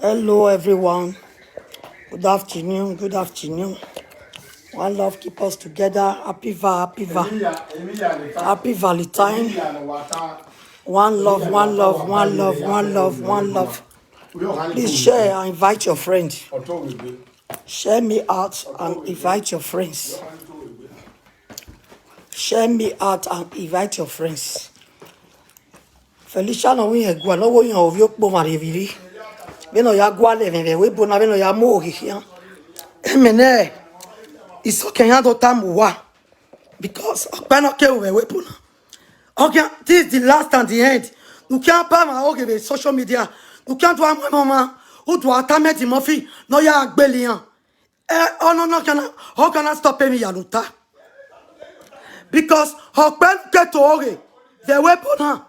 Hello, everyone. Good afternoon. Good afternoon. One love keep us together. Happy Valentine. One love, one love, one love, one love, one love. Please share and invite your friends. Share me out and invite your friends. Share me out and invite your friends. Felicia no we egwa no wo yan ovio po mari viri. Beno ya gwale veve we bona beno ya mo hia. Emene. Iso kenya do tamuwa. Because okpeno ke we bona. Okay, this is the last and the end. You can't buy my okay social media. You can't do my mama who do attament Murphy. No ya agbelian. Oh no how can I stop me yaluta? Because okpen ke to ore. The weapon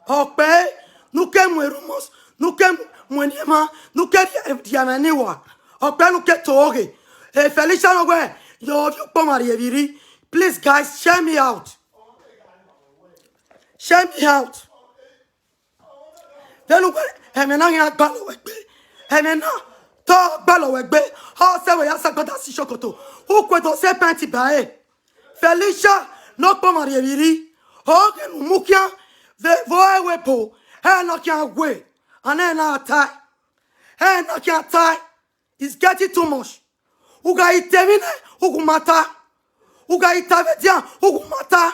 Okpe, nuke rumors, nuke mwenema, nuke diamaniwa. Okpe nuke toge. Hey, Felicia Nogwe, you pomari eviri. Please, guys, share me out. Share me out. Then look, Hemena ya balo wegbe. Hemena to balo wegbe. How say we asa goda si shokoto. Who kweto se penti bae. Felicia no pomari eviri. Oge mukia. The voe wepo, hey no can wait, and then I tie. Hey no can tie. It's getting too much. Uga itemine, ugumata. Uga itavedia, ugumata.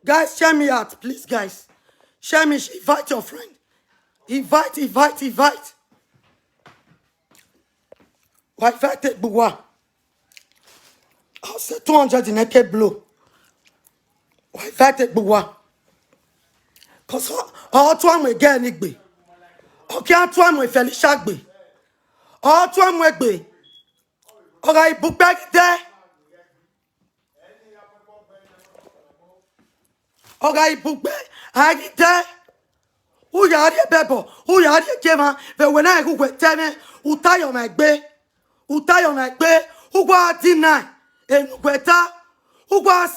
Guys, share me out, please, guys. Share me, invite your friend. Invite. Why invite Buwa? I'll say 200 in a blow. Why invite Buwa? Because all to am again igbe. Okay, to am Felicia gbe. All to am egbe. Oga ibugbe de. Oga ibugbe agide. Who yari bebo? Who yari kema? Ve when I go teme, utayo megbe. Utayo megbe. Who go deny? Enukweta. Who go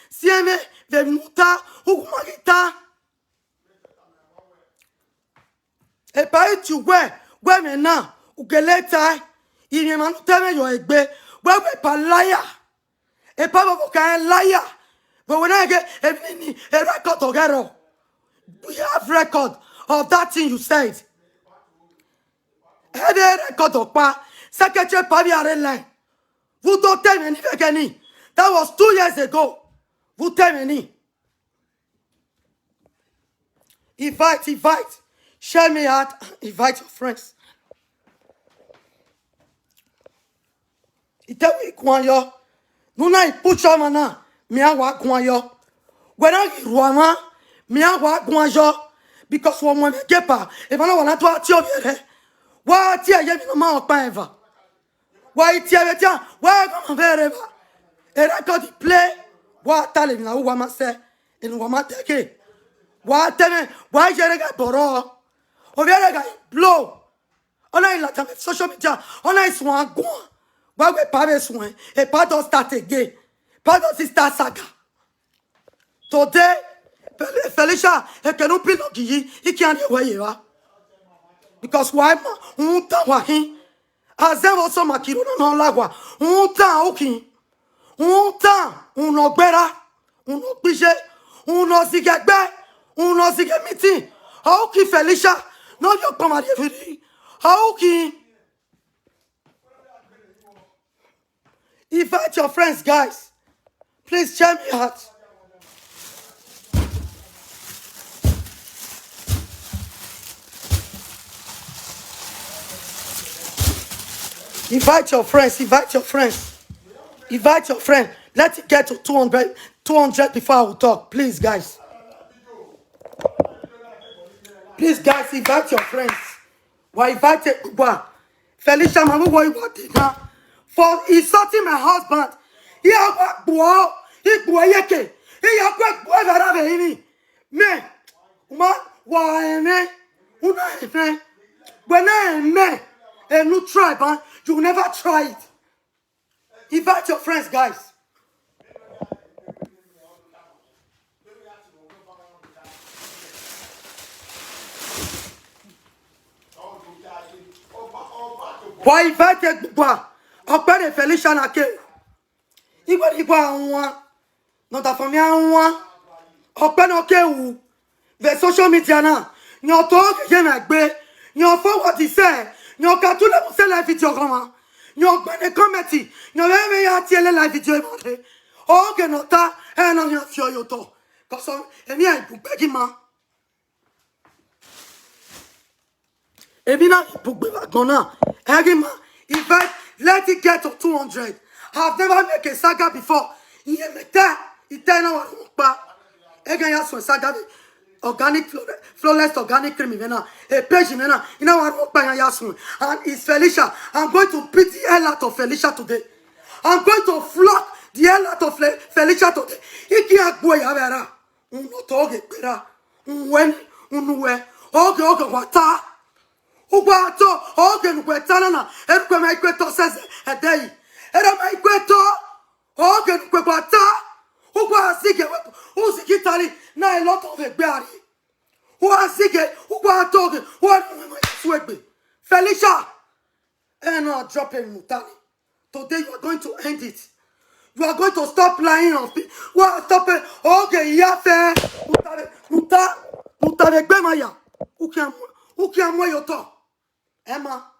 sieme ve nuta. Who go magita. E pa tu we me na ugeleta iri manu teme yo egbe we pa liar e pa bo kan liar but when I get a record together we have record of that thing you said e de record of pa secretary pa bi are line vous don't tell me any that was 2 years ago vous tell me invite share me out invite your friends. Itewe kwanyo. Nuna ipucho mana. Miawa kwanyo. Wena ruama. Miawa kwanyo. Because one woman kepa. If I know what I tio bere. Wa tia yemi no ma okpa eva. Wa itia betia. Wa go vereva. E record play. Wa tale na wa ma se. In wa ma teke. Wa teme. Wa jerega boro. O verega blow. Ona ila tame social media. Ona iswa gwan. Why we pave soin? Et pas de start again. Pas de start saga. Today, Felicia, et que nous pilons qui y can't away. Because why? Unta wahi. Azem also makiro no lagwa. Unta oki. Unta unogbera. Unobije. Unozigagbe. Unozigemiti. How ki Felicia? No your pomade. How ki? Invite your friends, guys. Please share me out. Invite your friends. Invite your friends. Invite your friend. Let's get to 200 before I will talk. Please, guys. Please, guys, invite your friends. Why invite Uba? Felicia, Mamu, what you want now? For insulting my husband. He a boy. He boy yeke. He a boy that have me. Uma why me? Una me. When I me a new tribe, huh? You never try it. Invite your friends, guys. Why invite quoi? Encore de Felicia na ke. Igwa igwa anwa. Non ta famille anwa. Encore no ke ou. Ve social media na. Nyo to ke je na gbe. Nyo fo what he say. Nyo ka tout le monde live video comment. Nyo gbe ne comedy. Nyo ve ya tiele live video montre. O ke no ta e no nyo fio yo to. Koso e mi ai bu begi ma. E mi na bu gbe ba gona. Egi ma. In fact, let it get to 200. I've never made a saga before. Again, saga organic, flawless organic cream. A page, you know what? And it's Felicia. I'm going to beat the hell out of Felicia today. I'm going to flog the hell out of Felicia today. Iki agbo ya vera. Uno toge pera. Unwen, unwe. Okay, wata. Ubato, okay, nukwetana na. Erukwe maikweto says a day. Era maikweto. Okay, nukweta. Ugwa sige, uzikitali na a lot of a berry. Ugwa sige, ugwa toge, what swagbe. Felicia. And not dropping Mutani. Today you are going to end it. You are going to stop lying on people. Well, stop it. Okay, yafe. Mutare gbemaya. Ukiamwe yoto. Emma.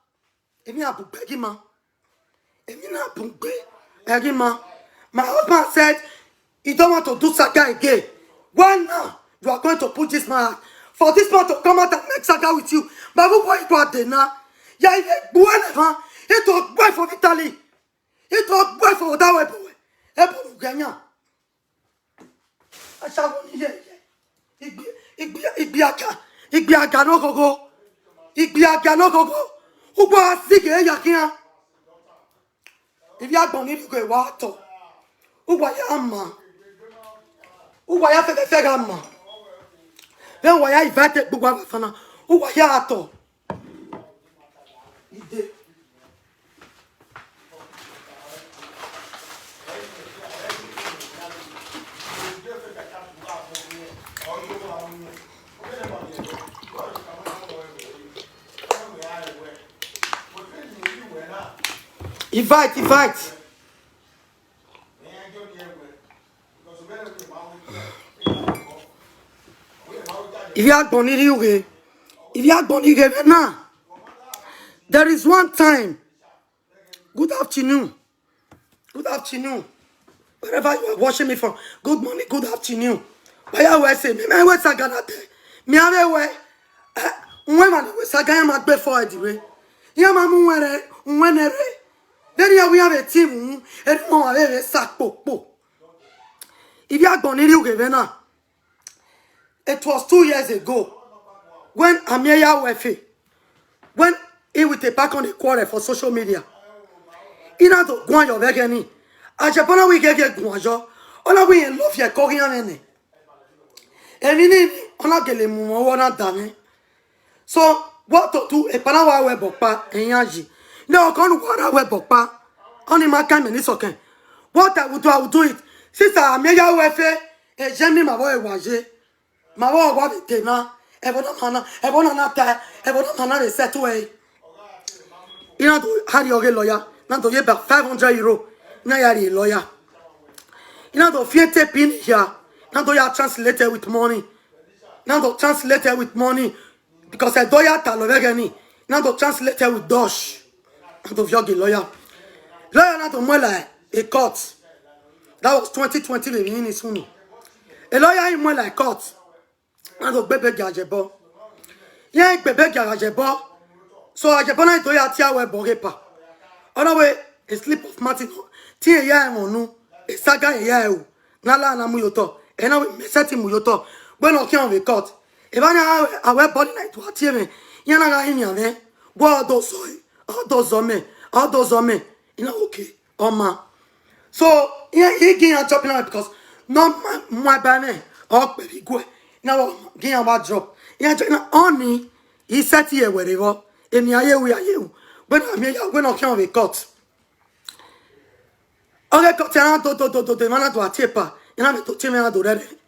Emi abu begima. Emi na bungbe. Egima. My husband said he don't want to do saga again. Why now? You are going to put this man for this man to come out and make saga with you. But what you are doing now? Yeah, it was boy for Italy. It was boy for that way. Ebu Ganya. I shall go here. Igbiaga no go. Igbiaga no go. Ugwa sige yakia. If you are going to go water, Ugwa yama. Ugwa ya fe gama. Then why I invited Bugwa Fana? Ugwa yato. Invite. If you are going to now, there is one time. Good afternoon. Wherever you are watching me from, good morning, good afternoon. Why I say me I was Sagana there. Me have way. When we Sagana mat before the way. Yamamu wenere. Then we have a team and more a sack po. If you are going to now, it was 2 years ago when Ameya Wefe, when he would take back on the quarter for social media. In order to go on your vegani, a Japan we get Guajo, all we in love your Korean. And we need on a gelemuana dame. So, what to do a Panawa webopa and Yaji? No, can't water webopa. Only my time and it's okay. What I will do it. Sister Ameya Wefe, a Jemmy Mavoy Waje. My wife what it now. Everyone not set away. You know to have your lawyer. Not to get back €500. Now you're a lawyer. You know to fiete pin here. Now to you translated with money. Now to translated with money because I do ya talovegani. Now to translated with dosh. Now to your lawyer. Lawyer not to more like a court. That was 2020 in Sunu. A lawyer in more like court. Now to bebe gajebo. Yeah, bebe gajebo. So I Japan to ya tia we bogepa. Other way, a slip of Martin. Tia ya no. A saga ya u. Nala na muyoto. And now we set him muyoto. When I can't record. If I wear body like to a team, Yanaga in your name. What those soy. All those on me. You know, okay. Ma. So, yeah, he can't drop now because not my banner. Oh, baby, go. Now, get about drop. Yeah, only he sat here wherever. And yeah, we are you. When I can't record. Okay, cut down to the man to a taper. And I'm to tell me how to read it.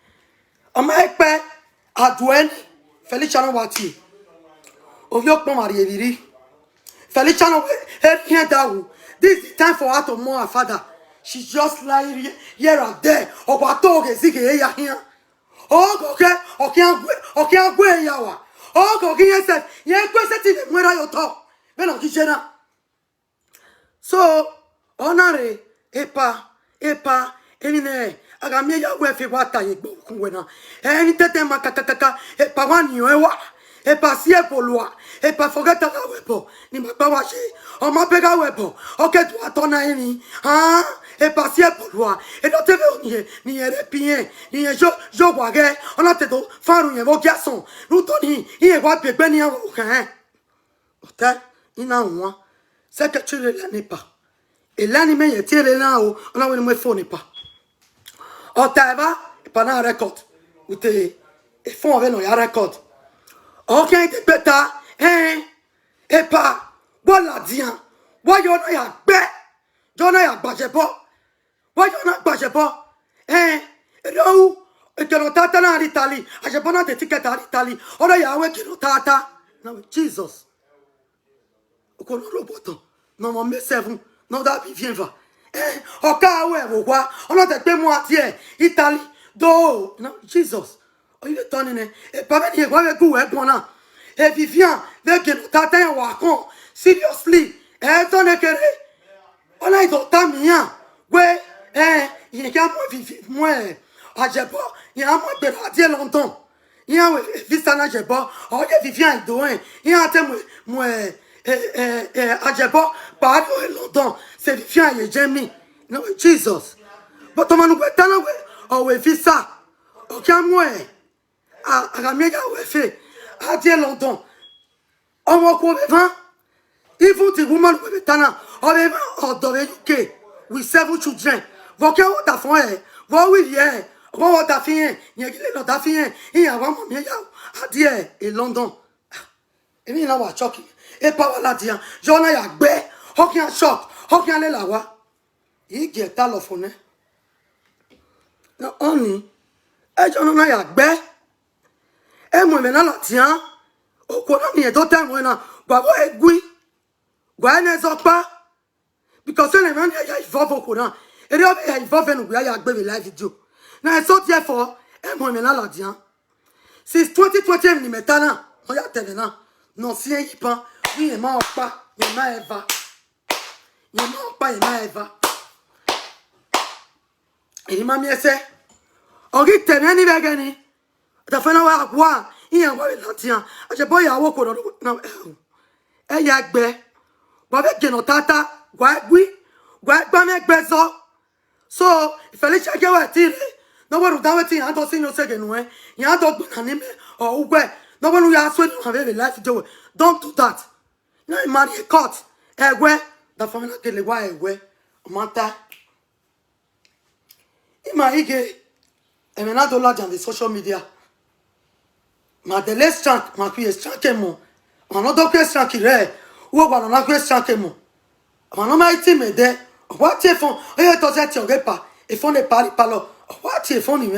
On my pet, at when Felicia Wati of your Pomari. Felicia no here that. This is the time for her to mourn her father. She's just lying here and there. Oh, but dog is here. Oh, okay, yawa. Oh, okay, yes, yeah, question where are you talk? When I'm kitchen. So, honore, epa, enine, agamia ya wefe wata yegbo kuwena. Eni tete makataka, epa wani ewa, epa sie polua, epa forgeta la wepo, ni mabawashi, o mapega wepo, oke tu atona eni, epa sie polua, e do teve ni erepien, ni jo wage, on a te do faru ye vo garçon, lutoni, ye wa pepe ni awo kan. Ota, ina nwa. C'est que tu ne l'as pas. Et l'anime est tiré là haut, on a une phone pas. On t'ava, pendant un record. Ou t'es, et font avec nous, il y a un record. Ok, t'es péta, et pas, voilà, dian. Voyons, il y a bé, j'en ai un badge pas. Voyons, un badge pas. Et là où, et que l'on tata en Italie, j'ai pas des tickets en Italie. On a un qui nous tata. Non, Jesus. On a le bouton. Non, mon message, non, d'avis, viens, va. Au cas où, vous voyez, on a des moitié, Italie, do, non, Jesus. Oh, il est tonné, et pas venir, avec vous, et bon, et Vivian, avec nous, t'attends, wakon, seriously, et ton éclairé. On a été au tamien, ouais, il y a moi, j'ai pas, il y a moi, de longtemps. Il y a un vista, j'ai pas, oh, il y a Vivian, il y a un thème, moi, Ajebo, par longtemps, c'est Vivian et Jamie. No, Jesus. But on nous peut t'en oh, we fait ça. Ok, moi, à méga, we fait, à dire longtemps. On va quoi, vivant? Il faut dire, vous m'en pouvez t'en on vivant, on doit éduquer. We serve children. Voquez où ta femme, va où il y est, va où ta fille, il y a qui est ta fille, il y a vraiment bien, à dire, et London. Et bien, là, on va choquer. Et pas la dire, j'en ai à bé, aucun choc, aucun les la wa. Il y a téléphone. Non, on y. Et j'en ai à bé. Et moi, maintenant, la tiens. Au courant, il y a d'autres temps, maintenant. Bravo, et oui. Gouin n'est pas. Because when I'm involved au courant. Et là, il y a involved in la vidéo. Now, it's so therefore, et moi, maintenant, la tiens. Since 2020, il m'est talent. Regarde, maintenant. Non, si il y a oui, il m'a pas, il m'a Eva. Il m'a pas, il m'a Eva. Il m'a mis ça. On dit, t'es bien, il va gagner. T'as fait un quoi? Il y a un quoi, il tient. J'ai pas eu un quoi, non, et il y a que bé. Avec que notre tata, oui, pas mec bezo. So, il fallait checker où tirer. Non, on doit tirer, on doit signer au second, hein. Il y a un autre anime, oh, ouais. Non, on lui a souhaité avec la life, don't do that. Non, il m'a dit, écoute, ouais, la famille n'a que les gars, ouais, on m'entend. Il m'a dit que, et maintenant, de là, dans les social media, ma délaisse chante, ma cuillère chante, mon, on a d'autres questions qui rêvent, ou on a d'autres questions qui mon. On a été m'aider, on va tirer fond, et on a tiré pas, et font des paris par là, on va tirer fond, lui,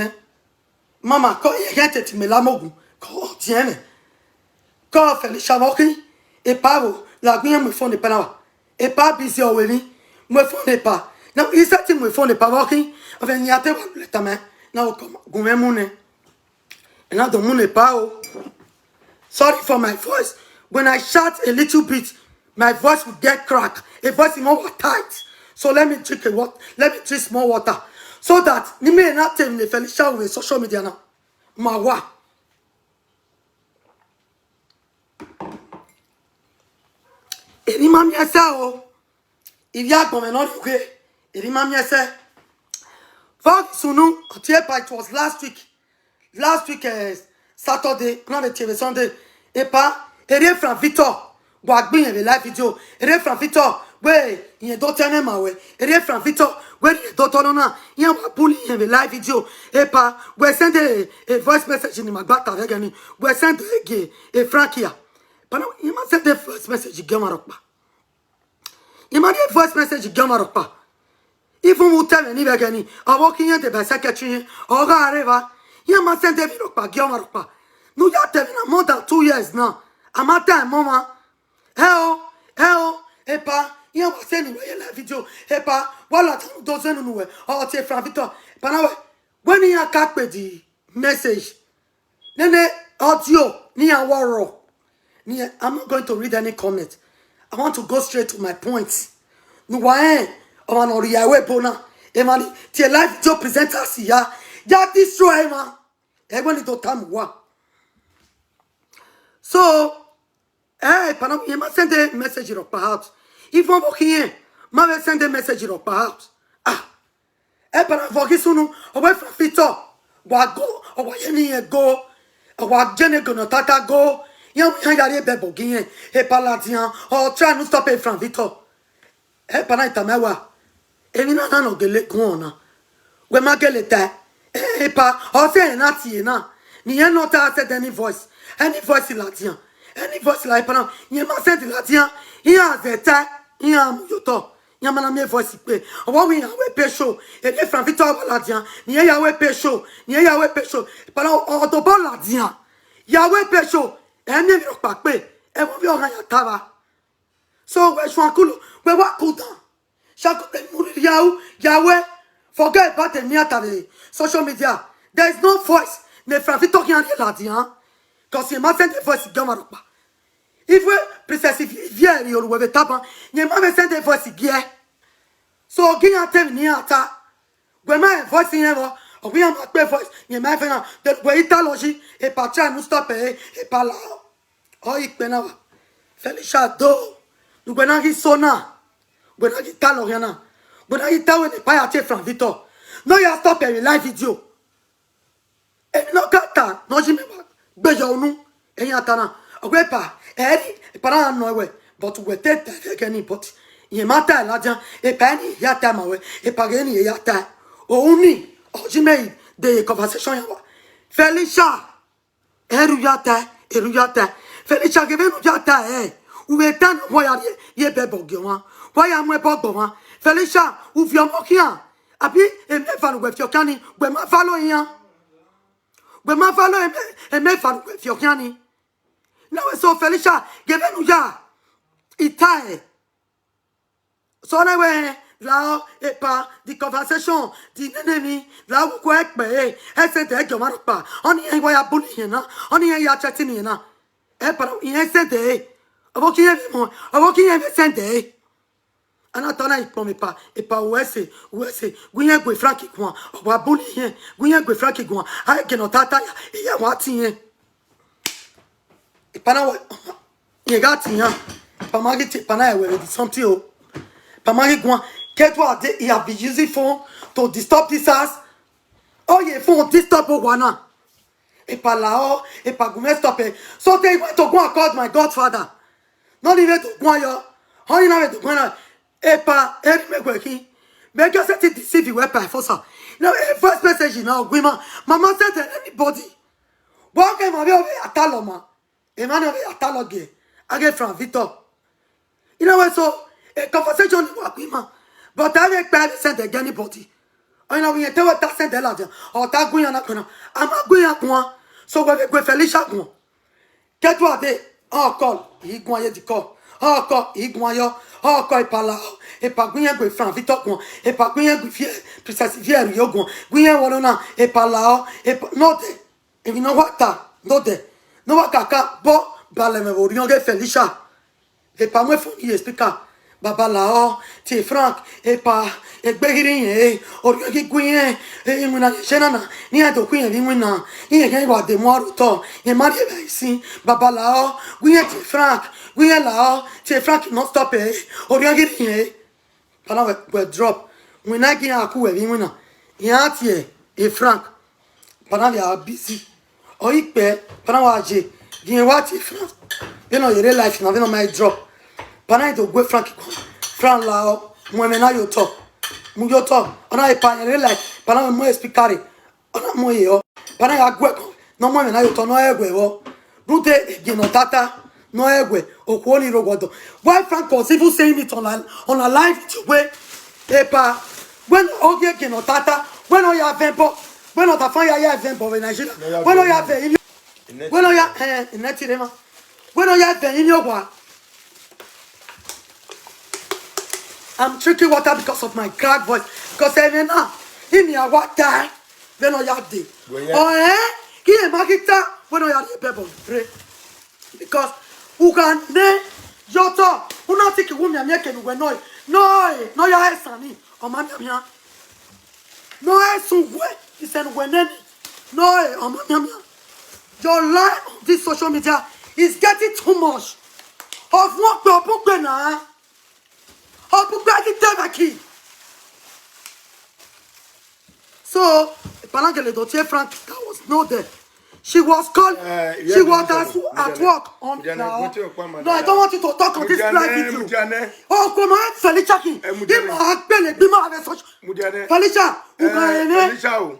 maman, quand il y a rien, tu me l'as mogou, quand tiens, quand on fait les chavoris, et pas vous, la gueule me font des pas et pas busy au weli, me font des pas. Non, ils savent me font des pas, working, enfin, il y a des le tamin, non, comme, goumé mouné. Et là, dans mon pas, sorry for my voice. When I shout a little bit, my voice will get cracked. A voice is more tight. So let me drink more water. So that, you may not tell me if I shout with social media now. Mawa. Et il m'a mis ça, oh. Il y a comme un autre que, et il m'a mis ça. Fuck, sous nous, it was last week. Last week, Saturday, on avait tiré Sunday. Et pas, et rien from Victor. Guagbi, il y avait live vidéo. Et rien from Victor. Ouais, il y a d'autres même, ouais. Et rien from Victor. Ouais, il y a d'autres non. Il y a un bouli, il y avait live vidéo. Et pas, ouais, c'est un voice message, il m'a battu avec un. Ouais, c'est un et Frankia. Pendant, il m'a fait des voice message, il m'a pas. Il m'a dit voice message, il m'a pas. Il faut vous dire, il va gagner. Avant qu'il y ait des personnes qui tuent, on va arriver. Il m'a fait des vidéos, il m'a pas. Nous, il y a des more than 2 years now. À matin, maman. Oh, oh, et pas, il y a la vidéo, et pas, voilà, dans un nouveau, oh, tu es Frank Victor. Pendant, when you are cat the message, Nene, audio, ni a warro. I'm not going to read any comment. I want to go straight to my points. No why? Oh man, oriyawe bona. Emani, tie live video presenter siya. Ya destroy man. Everyone to time wa. So, pendant il m'a send a message rock perhaps. If one walking, m'a send a message rock perhaps. Ah. Pendant voki sunu, away from Fito. Wa go, or yeni go. Wa jene gonna tata go. Yam yari bebo gien. E paladian. Oh, try to stop it from Vito. E panai tamewa. E mina no gele kuona. We ma gele ta. E pa. O se na ti na. Ni en no ta said any voice. Any voice latian. Any voice like pana. Ni ma send latian. Iya zeta. Iya muyoto. Yamana me voice pe. O wa wi we pe show. E de from Vito latian. Ni ya we pe show. Ni ya we pe show. Pana o to bon latian. Ya we pe show. E mi ro pa pe. E mo bi o ran ya tava. So we shwankulu. We wa kudan. Yahweh, forget about the near social media. There is no voice. Ne Frank talking on la dia. Because you must send the voice gamaropa. If we precisely via you will be tapping, you must send the voice gear. So give your time near ta. When my voice in ever, or we are not voice, you might find out that we italogy, a patcha no stop a pala. Oh, ik ben nou. Felicia do. Nu ben nou sona. Ben nou talo yana. Ben nou tawe ne pa ya Frank Victor. No ya stop a live video. E no kata, no jime ba. Bejo nu. E ya tana. Ogwepa. E para no we. But we tete keni but. Ye mata la dia. E pani ya ta ma we. E pageni ya ta. O uni. O jime de conversation ya wa. Felicia. Eruyata. Felicia gebe no jata ou etan voya ye bebo gewa voya mo ebo wa Felicia ou vi omo kian abi e me fa no we fiokani we ma follow yan we ma follow e me fa no we fiokani na we so Felicia gebe no ja itae so na we la e pa di conversation di enemy la wo ko ekpe e se de gewa pa oni en voya buli na oni en ya chatini na e para in sente avoki e sente ana tona ipome pa e pa wese gunya gwe Frank kwa wa buli yen gunya gwe Frank kwa ha ke no tata ya wa ti yen e pana wa ye ga ti yan pa ma ti pana e we di something o pa ma gwa ke to ade he have been using phone to disturb this house oh ye phone disturb o wana e pa lao e pa gume stop e so they went to go and call my godfather not even to go yo honey na to go na e pa e me go ki make you set it deceive we pa for so now first message now gwima mama said anybody walk e ma be ataloma e ma no be ataloge age from Victor you know what so a conversation with gwima but I make bad send anybody I know we tell what that send the lad or that gwina na kona am gwina kwa so we Felicia go. Get what they call. He go ye di call. Call he go yo. Call pala. E pa gwen go Frank Victor go. E pa gwen go fie precisely fie yo go. Gwen wona na e pala. E no de. E we know what ta. No de. No wa kaka bo bale me wo ge Felicia. E pa mo fo ye explica. Baba lao ti Frank e pa e gbegirin e ori ki gwen e mu na shenana ni a to gwen vi mu na ni e wa de mo aruto e mari e sin baba lao gwen ti Frank gwen lao ti Frank no stop e ori ki e pana we drop mu na ki aku e vi mu na ya ti e Frank pana ya busy o ipe pana wa je gwen wa ti Frank you know your life na my drop Pana to go Frank lao mo me na yo to mu yo to ona e pa yen like pana mo speakari ona mo yo pana ya gwe no mo me na yo to no egwe wo rute gi no tata no egwe okwo ni rogodo why Frank was even saying it on a live way e pa when oge gi no tata when o ya vempo when o ta fan ya vempo in Nigeria when o ya ve when o ya in Nigeria when o ya ve in yo wa I'm drinking water because of my crack voice. Because even now, in your water, when I have day. Oh, eh? Give a magita when I have the pebble. Because who can ne Jota, who not take a woman making when no, ya Sani, or Mamma. No, I so well, he said when no, or Mamma. Your life on this social media is getting too much. Of what people now? Of people so, pendant que le dossier Frank was not there, she was called, she was at work on now. No, I don't want you to talk on this live video. Oh, comment Felicia qui? Il m'a appelé, il m'a avec son. Felicia,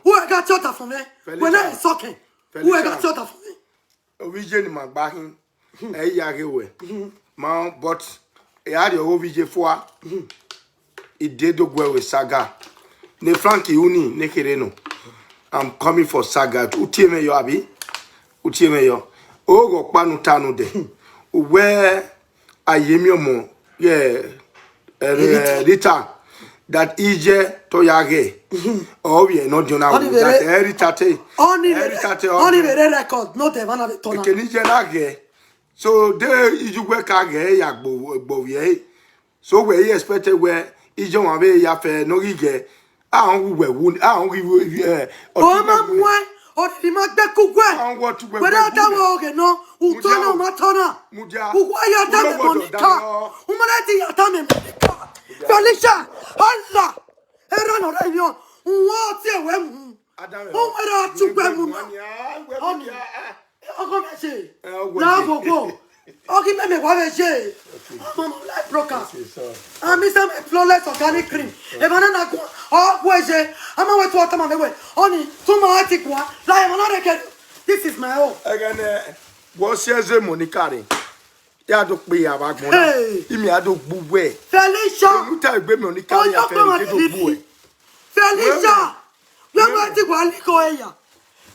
où est gâteau ta famille? When I is talking, où est gâteau ta famille? Vision ma bahin, yare man, but had your VJ for it did go with saga. Ne Frankie Uni, ne Kereno. I'm coming for saga. Utieme yo abi. Utieme yo. Ogo panu tanu de. Where I yemiomo. Yeah. Rita. That ije toyage. Oh, yeah, not Jonah. That heritate. Only the record, not the one of the tona. Kenije. So there you work again, Yagbo. So where you expected where Ijon Ave Yafe no gige. I don't wound. I don't give oh, my or the Magdakugwe. I don't want to wear. But I don't know. Utono Matona. Muja. Who are you done Monica? Humanity Atame. Felicia. Allah. Erano Rayon. What's your women? Oh, where are two women? I'm going to say. Now go. Okay, me what I say. I'm like broker. I'm Mr. Flawless Organic Cream. If I don't go, oh, where is it? I'm going to water my way. Only two more article. Like another get. This is my own. Again, what's your Monica? Ya do pe ya ba gbon na. Imi ado gbugbo e. Felicia. You tell me Monica ya fe do gbugbo e. Felicia. You want to go liko eya.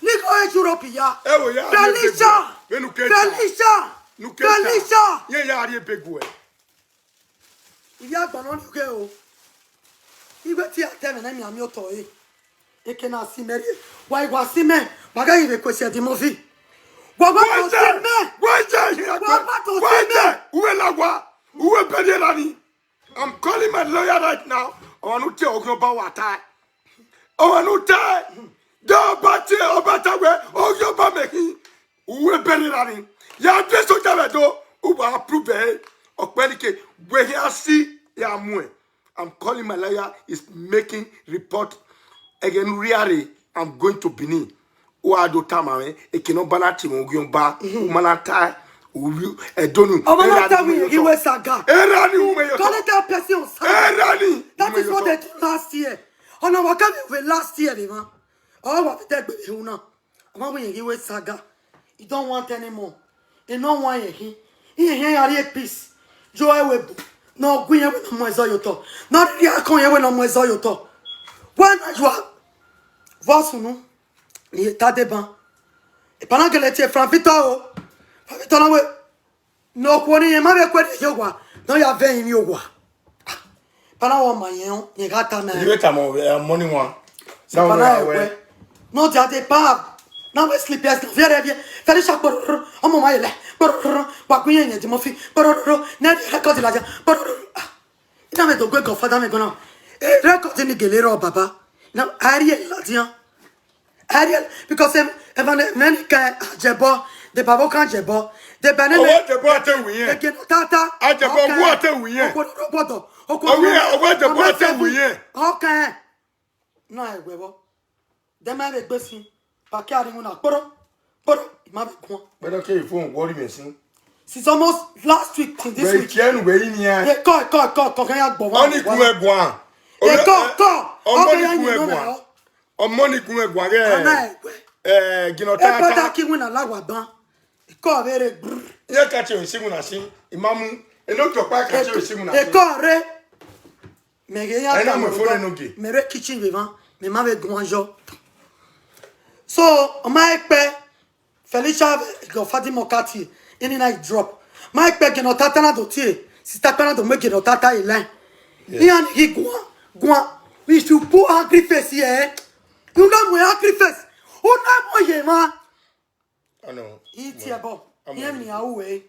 Liko e Europe ya. Felicia. Felicia. Felicia. Ye ya ari pegu e. Ibi agba no nuke o. Igbe ti ateme na mi ami oto e. Eke na si meri. Wa igwa si me. Baga ibe kwesi adi mo fi. What's I'm calling my lawyer right now. I want to tell you about what I want to tell you. Don't battle or battle where all your baby who will belly running. Ya dress on the who will approve it or panic where he see Yamwe. I'm calling my lawyer is making report again. Really, I'm going to Benin. Ou a do tamame e kino banati mo gyomba manata ou edonu manata we iwe saga erani umeyo call that person erani that is what they did last year on our we last year even oh what that be una ama we iwe saga you don't want anymore e no want he are peace joy we no gwiye we no mo ezoyoto no ri akon ye we no mo ezoyoto when you are vasunu ni ta débat et pendant que les Franfito là no kwoni e ma be kwani yogwa no ya 20 yogwa pendant o mayen ni gata na ni beta mo money one no dia débat na we slippers viens fallait chaque o mo maile wa kunye ni mo fi na record la dia ina me do gwe go fada me go no record ni gelero baba na Ariel la dia Ariel, because many can jebo, the babo can jebo, the banana. What the bottom we are? Tata, I the water we are. What the bottom we are? Okay. No, I will. The man is busy. Packing on a poro, but okay, phone, what do you mean? Since almost last week to this week. Can we in here? Call, can I go? Only Kuebuan. Call. Money kume gwage ginota ta ki wina lawa ban ko vere ye ka che osimu na sin imamu eno to pa ka che osimu na e ko re mege ya ta mo phone no ge mere kitchen vivant me ma ve gwanjo so o ma ekpe Felicia go Fatima Kati ini na drop ma ekpe ginota ta na do tie sister ta na do me ginota ta ile Ian he gwan. We should put angry face here. You know my angry face. Oh no more ma. I know. Eat your ball. Hear me away.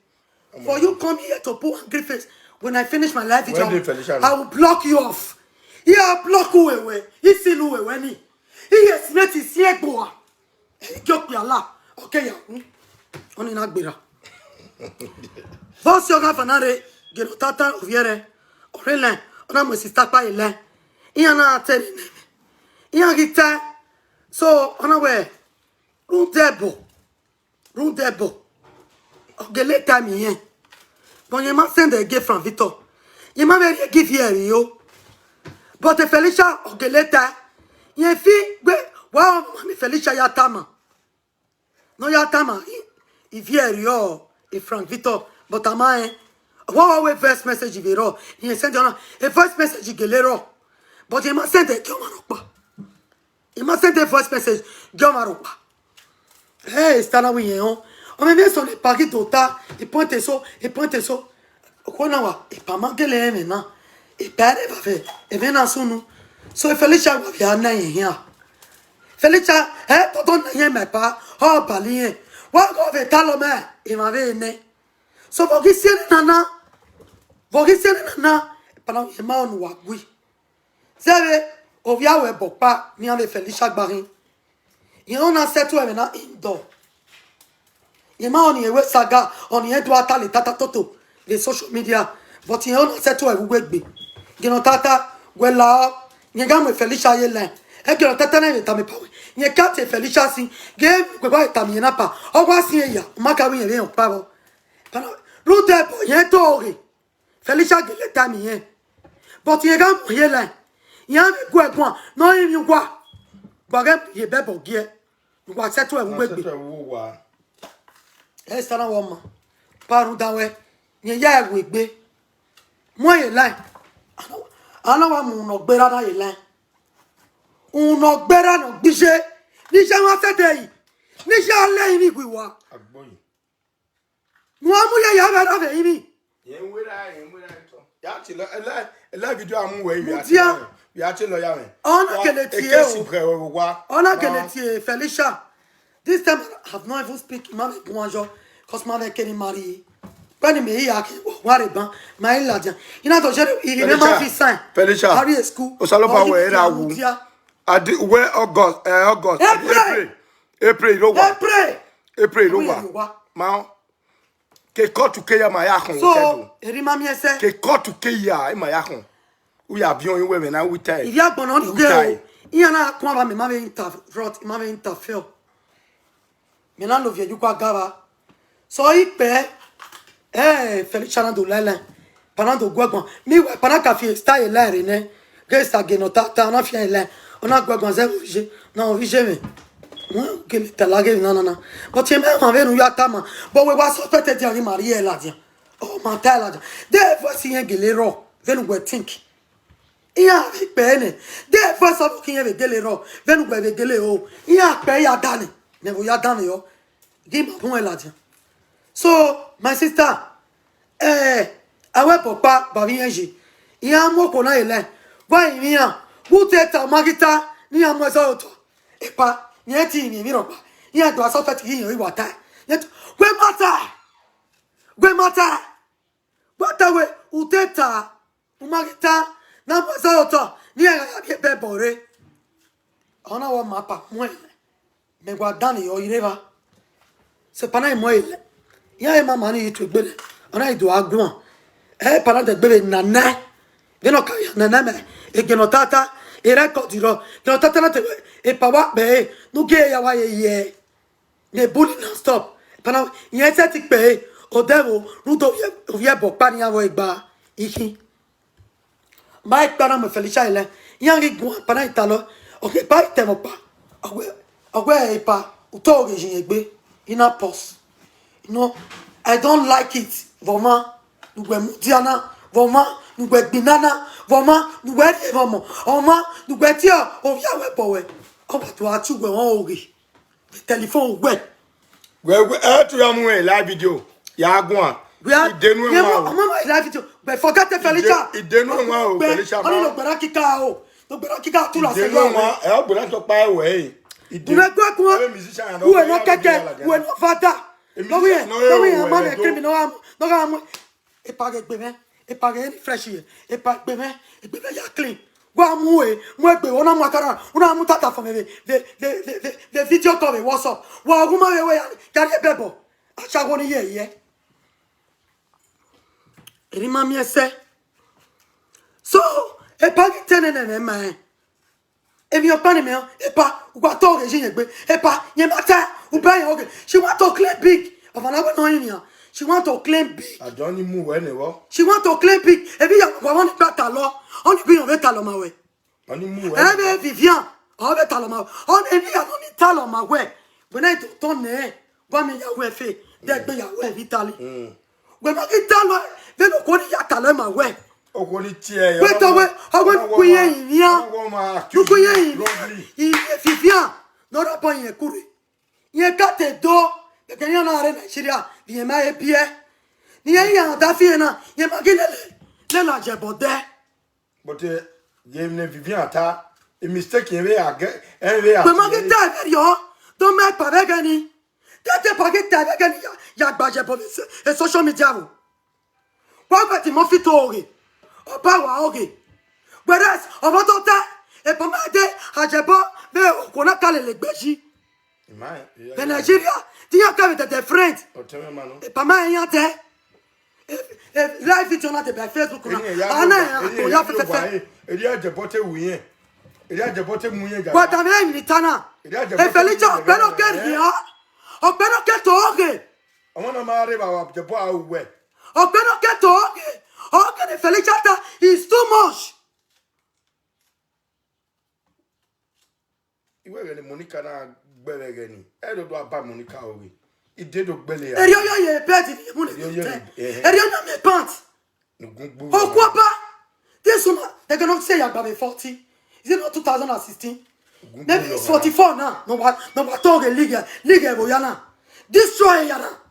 For you come here to put angry face. When I finish my life, I will block you off. Yeah, I'll block you away. He see you away when he is met his ear boy. Joke your la. Okay, ya. Only not better. Vos yoga fanare. Get tata viere. Orele. Ona mo sister pa ile. Iana tell him. Iana gita. So on away. Room debo. Ogele time here. But you must send a gift from Victor. You must very give here, yo. But the Felicia Ogeleta, you feel wow, Felicia Yatama. No Yatama, if here yo, if Frank Victor, but am I? What our first message if you he send on a first message Gelero. But you must send a Jomaropa. You must send a first message Jomaropa. Hey, Stana Wion. On me met sur les paris d'Ota, et pointe ça, Konawa, et pas manquer les maintenant. Et père va faire, et bien sous nous. So il fallait chaque fois rien. Fallait chaque, tonton n'a mais pas, oh, pas lien. Wa go ve talome, il m'avait né. So vous qui nana, pendant que ma on wa gui. Savez, on vient ouais pas, ni avait fait chaque barin. Et on a cette ouais maintenant indoor. Yema on y est saga, on y est doit les tata toto, les social media. But you know set to a wegbe. Gino tata, gwela, nyega me Felicia yelen. E gino tata na metame pawe. Nye kate Felicia sin, ge gweba etami na pa. Ogwa sin ya, maka wi yen pa bo. Pana rute bo yen tori. Felicia gele tami yen. But nyega mo yelen. Yan gwe gwan, no yin gwa. Gwa ye bebo gie. Gwa set to a wegbe. Sana woman paru dawe nye ya wegbe mo ye line ana wa mu no gbera na ye line uno gbera no gbise ni se wa tete yi ni se ale yi gwi wa agboyin mo amu ye ya ba fe yi yen wera to ya ti lo la video amu we ya ti lo ya we ona kele tie o ona kele tie Felicia. This time I have not even speak ma bonjour cause ma avec any mari. Quand il me y a qui ware ban ma il la dia. Ina to jere il me ma fi sign. Felicia. Harry school. O salo pa we era wu. Adi we August April lo wa. April lo wa. Ma ke kotu ke ya ma ya kon. So eri ma mi ese. Ke kotu ke ya e ma ya kon. U ya bion yin we me na we tie. Il y a bon on de. Il y en a quoi va me ma interfere. Maintenant, le vieux du quoi gava. So, il paie. Felicia n'a de l'aile. Pendant de guagouan. Mais pendant qu'à faire style là, René. Reste à Genota. T'en as fait là. On a guagouan zéro vigé. Non, vigé, mais. Moi, que t'as la gueule, non. Quand tu m'as envoyé, nous y a ta main. Bon, oui, va sortir te dire, marié là, dire. Oh, mental là. Des fois, si y a un guéléro, viens nous think. Il y a avec peine. Des fois, ça vous qui y a avec guéléro, viens nous avec guéléro. Il y a paye à donner. Ne vous y a dans yo. Dis-moi bon elle a dit. So, my sister, awe papa ba vienji. Il y a un mot qu'on a là. Va y vient. Vous êtes à magita, ni à moi ça toi. Et pas, ni a ti ni miro pas. Il y a doit ça fait qu'il y a wata. We mata. Wata we uteta. Magita, na moi ça toi. Ni a bien bébore. On a wa mapa moi. Mais guardando io ireva se pana moi il ya e mama ni tu gbele ona ido agwon pana de gbele nana veno ka nana me e geno tata e record diro geno tata na te e papa be no ge ya wa ye ne bully non stop pana yen se ti pe o devo ruto vie bo pani avo egba iki mai pana me Felicia ile yangi gwa pana italo okay pa temo pa Ogwe pa utoge jinegbe ina pos. You know, I don't like it. Vraiment, nous gwe mudiana, vraiment, nous gwe binana, vraiment, nous gwe vraiment. Vraiment, nous gwe tia, on vient we powe. On va toi tu gwe on ori. Le téléphone gwe. Gwe tu ya mu live video. Ya gwan. We are. Idenu Yeah, wa o. mama is live video. But forget the Felicia. Idenu wa o, Felicia. Oni lo gbara kika o. Lo gbara kika tu la se Idenu yo. wa, e o gbara to pa e we. Idenu gwa kwa. Who no keke, who no fata. No we, man criminal no ga mo. E pa gbe me. E pa ge fresh here. E pa gbe me. E gbe me ya clean. Gwa mu e, mu egbe ona mu akara. Una mu tata for me. The video call me WhatsApp. Wa guma we ya. Kari bebo. Acha go ni ye. Rima mi ese. So, e pa ki tenene man. E mi opane me, e pa u gba to re gbe. E pa yen mata u ba yen okay. She want to claim big. Of an no yin. She want to claim big. I don't need move anywhere. She want to claim big. E bi ya wa won gba ta lo. On bi yon ve ta lo ma we. Only move. E be Vivian. On ve ta lo ma. On e bi ya no ni ta lo ma we. When I to ne, wa mi ya we fe. De gbe ya we Vitali. When I get down, they don't go to Yakalema way. O ko ni ti e yo. Wait away, I want to be in here. You go in Fifia, not upon your curry. You got the door, the Kenyan are Nigeria, the Emma Pierre. The Aya Dafiana, Yamagina, Lena Jabo there. But ye ne Vivian ta, a mistake in way I get, and they are. But Maggie died, yo. Don't make Pavagani. That's a packet Pavagani, Yagbaja, a social media. What mo fi to oge oba wa oge whereas obo to ta e pomade ajebo be ko na kale le gbeji the Nigeria ti ya ka with the friend e pama yan te live video na te by Facebook na ana ko ya fe e dia jebote wuyen e dia jebote muyen ja what am I in tana e Felicia pero ke ria o pero ke to oge amona ma re ba wa jebo awe Openo keto okay the Felicia is too much. Iwe le Monica na gbere gani. E do aba Monica owe. Ide do gbele ya. Eri oyo ye pet ni mu ni. Eri na me pants. Okwapa. This one they cannot say you are 40. Is it not 2016? Maybe it's 44 now. No what talk league boyana. Destroy yana.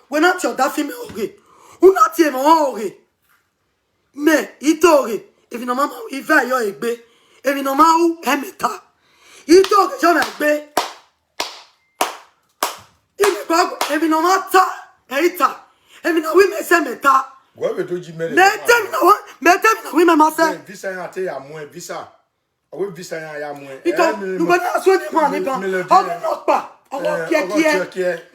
When not your that female okay. Who not your okay. Me, itoge. If you know mama, if I yo egbe. If you know ma emeta. Itoge John egbe. If you know mata, eita. If you know we me se meta. Go we do ji mele. Meta we me ma se. Visa ya te ya mo visa. Owe visa ya mo. Because you go na so ni mo ni kan. How not pa. Oh, kia.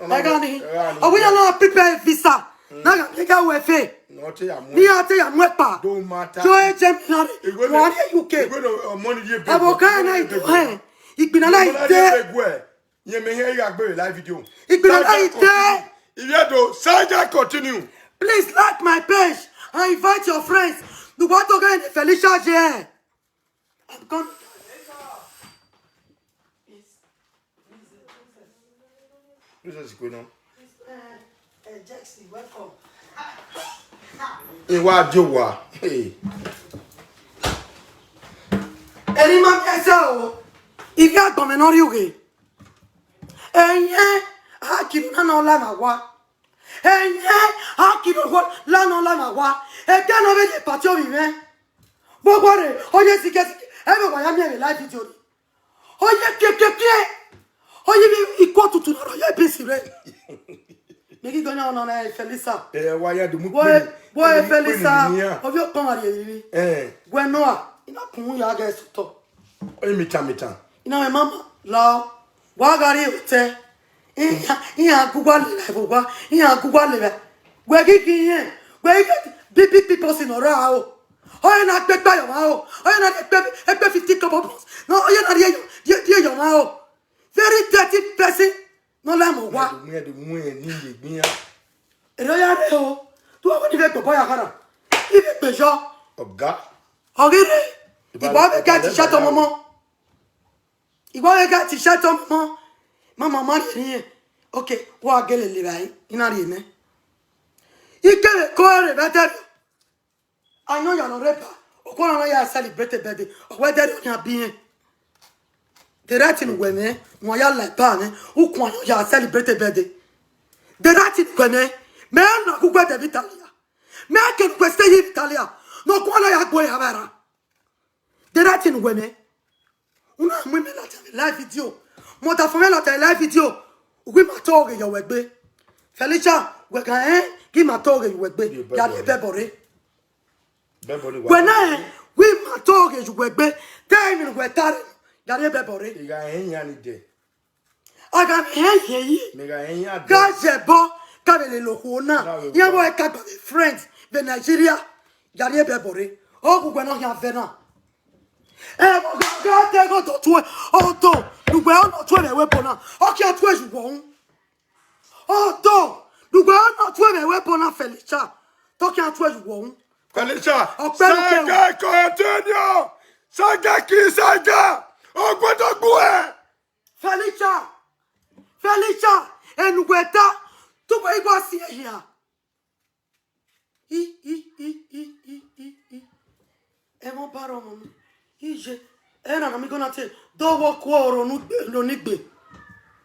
Oh, we are not prepared visa. Naga, you got with it. Not ya mo. Ni ate ya mwepa. Don't matter. Joy Gemini. What are you UK? Money ye be. Avoka na ite. Ikbina na ite. Ye me hear you go live video. Ikbina na ite. If you do, Saja continue. Please like my page and invite your friends. You want to go in Felicia J. I'm gone. Who's this going on? Jackson, welcome. What Joa? Hey. Any man can say, if you are coming on you, and yeah, I keep no lama wa. And yeah, I keep no lama wa. And can over the patio, man. But what? Oh, yes, he gets everyone. I'm here live video. Oh, yeah, oh, you equal to tomorrow. You're busy, right? Make it go on Felisa. Why are the boy, Felisa? Of your comedy, when Noah, in a pool, you guys to talk. Mita. You know, my mama, law, Wagari, say, in a Google, in a Google, where you where you get big people in a row. Oh, you're not back by your mouth. Oh, you're not a 50 couple of no, you're not here, your mouth. Very dirty person. No lamo wa. Me de mu e ni le gbin ya. Ero ya re o. Tu o ni fe gbo ya kana. Ibe pejo. Oga. Ogire. Igba be ka t-shirt momo. Igba be ka t-shirt momo. Mama ma ri. Okay, wa gele le bai. Ina ri ne. Ike ko re better. Anyo ya no repa. Okona na ya celebrate birthday. Owe there on ya bien. The writing women, when you like pan, who can you celebrate a birthday? De rati kwene. Me na kugwe de Vitalia. Me ke kweste yi Vitalia. No kwa ya gwe ya bara. De rati kwene. Una mwime la live video. Mo ta fome la live video. Ugwi matoge yo wegbe. Felicia, wega ki matoge yo wegbe. Ya de bebore. Kwene wi matoge yo wegbe. Time ni gwetare. Ya de bebore. Iga enya ni de. Aga yi. Mega enya de. Gazebo kabele lokona. Yabo e ka friends de Nigeria. Ya de bebore. O ku kwena ya vena. God take go to two. Oh, do. You go not to a weapon. Okay, 12 won't. Oh, do. You go not to a weapon, Felicia. Talking 12 won't. Felicia. Saga continue. Saga ki saga. Oh, what do go? Felicia. And Weta. To go go see here. Emo paro mama. Ije era na mi gonna say do wo ko oro no nigbe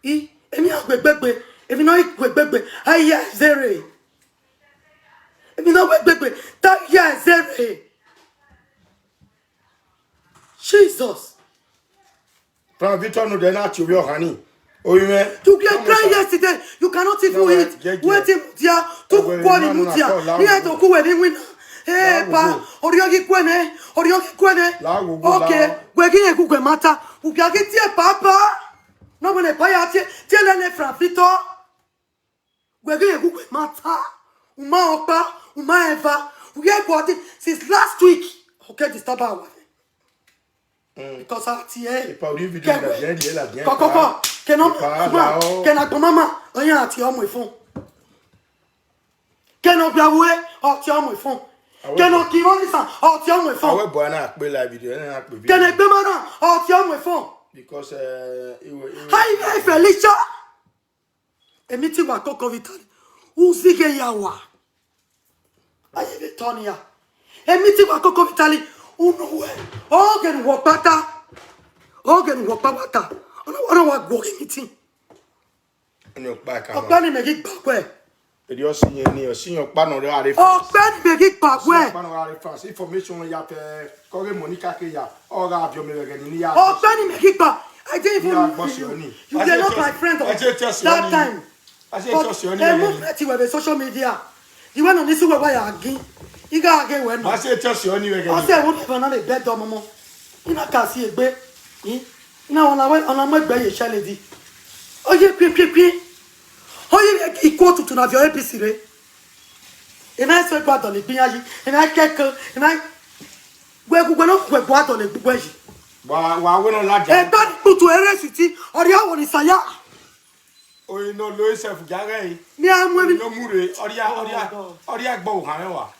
emi agbegbe emi no igbegbe aya zere emi no gbegbe ta ya zere Jesus From Victor no de na ti obi ohani oyime you get cry yesterday you cannot even eat waiting dia to kwani mutia ni to ku we ni win pa oriogi kwene okay gwegi egugwe mata ubiagi tie papa no bone pa ya tie le frafito gwegi egugwe mata uma opa uma eva we got it since last week okay disturb our because atie pa ori video la bien koko kenon mama oyan ati omo ifun kenon biawe ati omo ifun Keno ki woni san o ti o mo fun awe boy na pe live video na pe video kene gbe mara o ti o mo fun because hi Felicia emi ti wa koko vitali uzige yawa aye Victoria emi ti wa koko vitali unuwe o gen wo pata ona wa gbo meeting oni o pa ka o pa ni me gi gba ko Edi osinyan pa no re are ọ̀gbẹ́ni begi pagwe pa no are France information ya pe kore Monica ke ya ora abio me re ni ya ọ̀gbẹ́ni begi pa I didn't even you were not my friend of that time I say just your name social media you went on this way why again you got again when I say just your name I say won even na le bed do momo ina ka si egbe ina ona mo egbe ye shele di oye pi oye iko tutu na vio APC re ina se gba do le gbiyan yi ina keke ina gbe no gbo do le gbo yi wa we no laja e ba tutu ere siti ori awon ni saya oye no lo isef jare mi amu mi no mure ori agbo han wa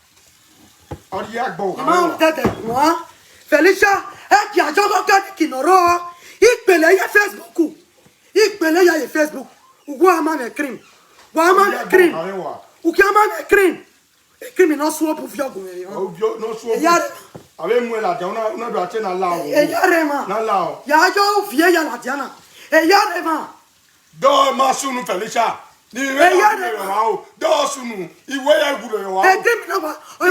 ori agbo han ma wa tete wa Felicia e ki ajo go ka kinoro ipele ye Facebook Ugo ama me cream. Wa ama me cream. Uki ama me cream. E cream no swap of yogo me. O bio no swap. Ave mu la ja una do ate na la o. E yare ma. Na la o. Ya jo vie ya la diana. E yare ma. Do ma sunu Felicia. Ni we ya wa o. Do sunu. Iwe ya gulo yo wa. E cream na ba. E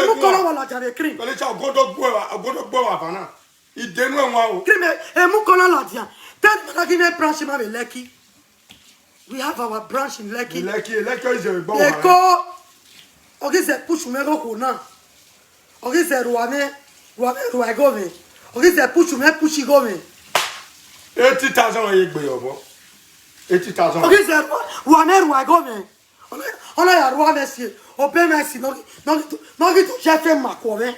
mu kola wala jare cream. Felicia godo gbo wa fana. Idenu enwa o. Cream e mu kola la dia. Ten na gi me branch ma be Lekki. We have our branch in Lekki. Lekki is a bon. Eko. Ogi se push me ro kuna. Ogi se ruame gome. Ogi se push gome. 80,000 ye gbe yobo. 80,000. Ogi se ruame gome. Ona ya ruame si. Obe me si no to chef makove.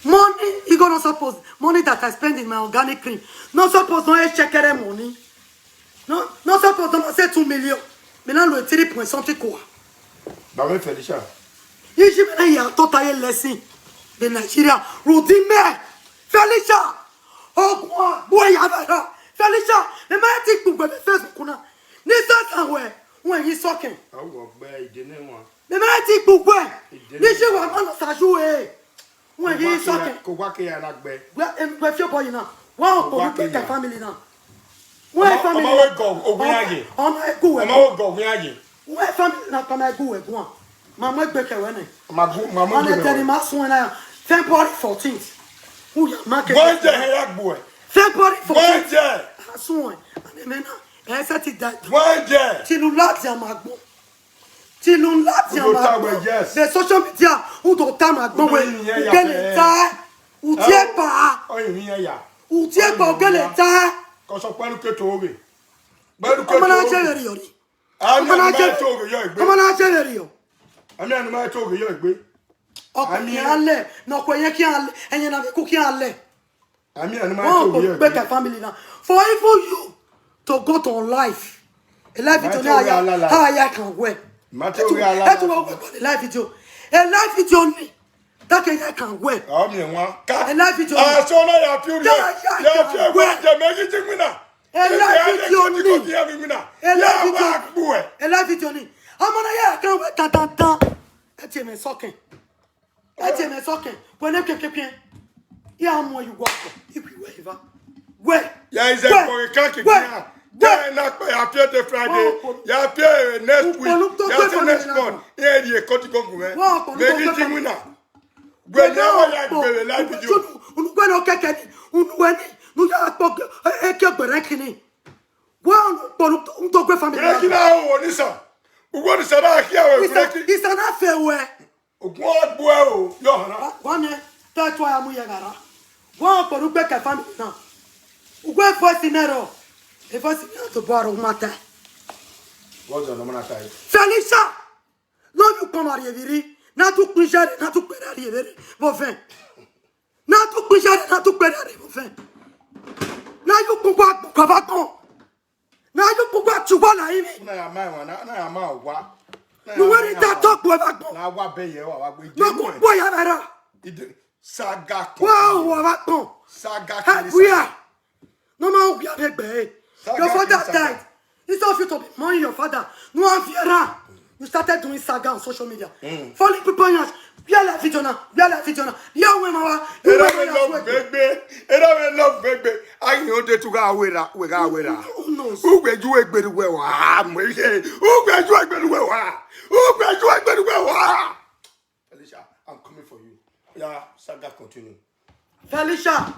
Money, you gonna suppose money that I spend in my organic cream. Not suppose no check money. No suppose don't say 2 million. Maintenant le 3 point something quoi. Ba me Felicia. Ici maintenant il y a total lesson de Nigeria. Rodime Felicia. Oh quoi? Boy avara. Felicia, le maître pour be Facebook kuna. Ni ça kan we. When you talking. Ah wo gbe idene won. Le maître pour we. Ni je wa man ça jouer. When you talking. Ko wa ke ya na gbe. We feel boy now. Wow, for you take family now. Where family? Ama we go ogunage. Ama egu we. Ama we go ogunage. Where family na kama egu we go. Mama gbeke we ne. Mama Ane tell ma so na February 14th. Who ya market? Wanje heyak boy. February 14th. Wanje. Aso ane me na. E set it that. Wanje. Ti lu lati amagbo. Ti lu lati amagbo. The social media who do ta magbo we. Gele ta. U tie pa. O yin ya. U tie pa gele ta. Ko so panu ke to oge. Panu ke to. Ọmọ na chere yori. Ọmọ na to oge yo egbe. Ọmọ na chere yo. Ami anu ma to oge yo egbe. Ọkùnrin alẹ́ nọkọ ẹyẹ kí alẹ́ ẹyẹ náà fi kú kí alẹ́. Ami anu ma to oge yo egbe. Back a family now. For even you to go to life. A life video now how I can wear. Mato oge ala. That's what we call a life video. A life video ni that I can wear. O mi won. A life video. Ah so na ya fi ya je meji jimina. A life video ni. A life video. A life video ni. Amana ya kan we tan. E ti me sokin. When I can yeah, more you walk. If you wave, where? Yeah, is it for a khaki? Yeah, not by appear the Friday. Yeah, appear next week. Yeah, next month. Yeah, the Kotico woman. Maybe Jimuna. When I go live with you. When I can, when you are talking, I can't be reckoning. Well, don't go family. Breaking out, Nissa. What is that here? It's an affair where. What boy? One that's why I'm here. One for Rebecca family now. Go first in error. If I see to borrow matter. What's the number? Felicia! No, you come out here. Not to push it, not to put it here. Boffin. Not to push it, not to put it here. Now you go back, Cavaco. Now you go back to one. I'm out. You want that talk with a now what be you? no boy, I Saga. wow, Saga. we are. No man, we are big babe. Your father died. Instead of you to be mourning your father, no one fear. You started doing saga on social media. Following people in us. We are like video now. Yeah, we love baby. I know that to go away. We go away. Who will do it very well? Who will do it very well? Felicia, I'm coming for you. Yeah, saga continue. Felicia,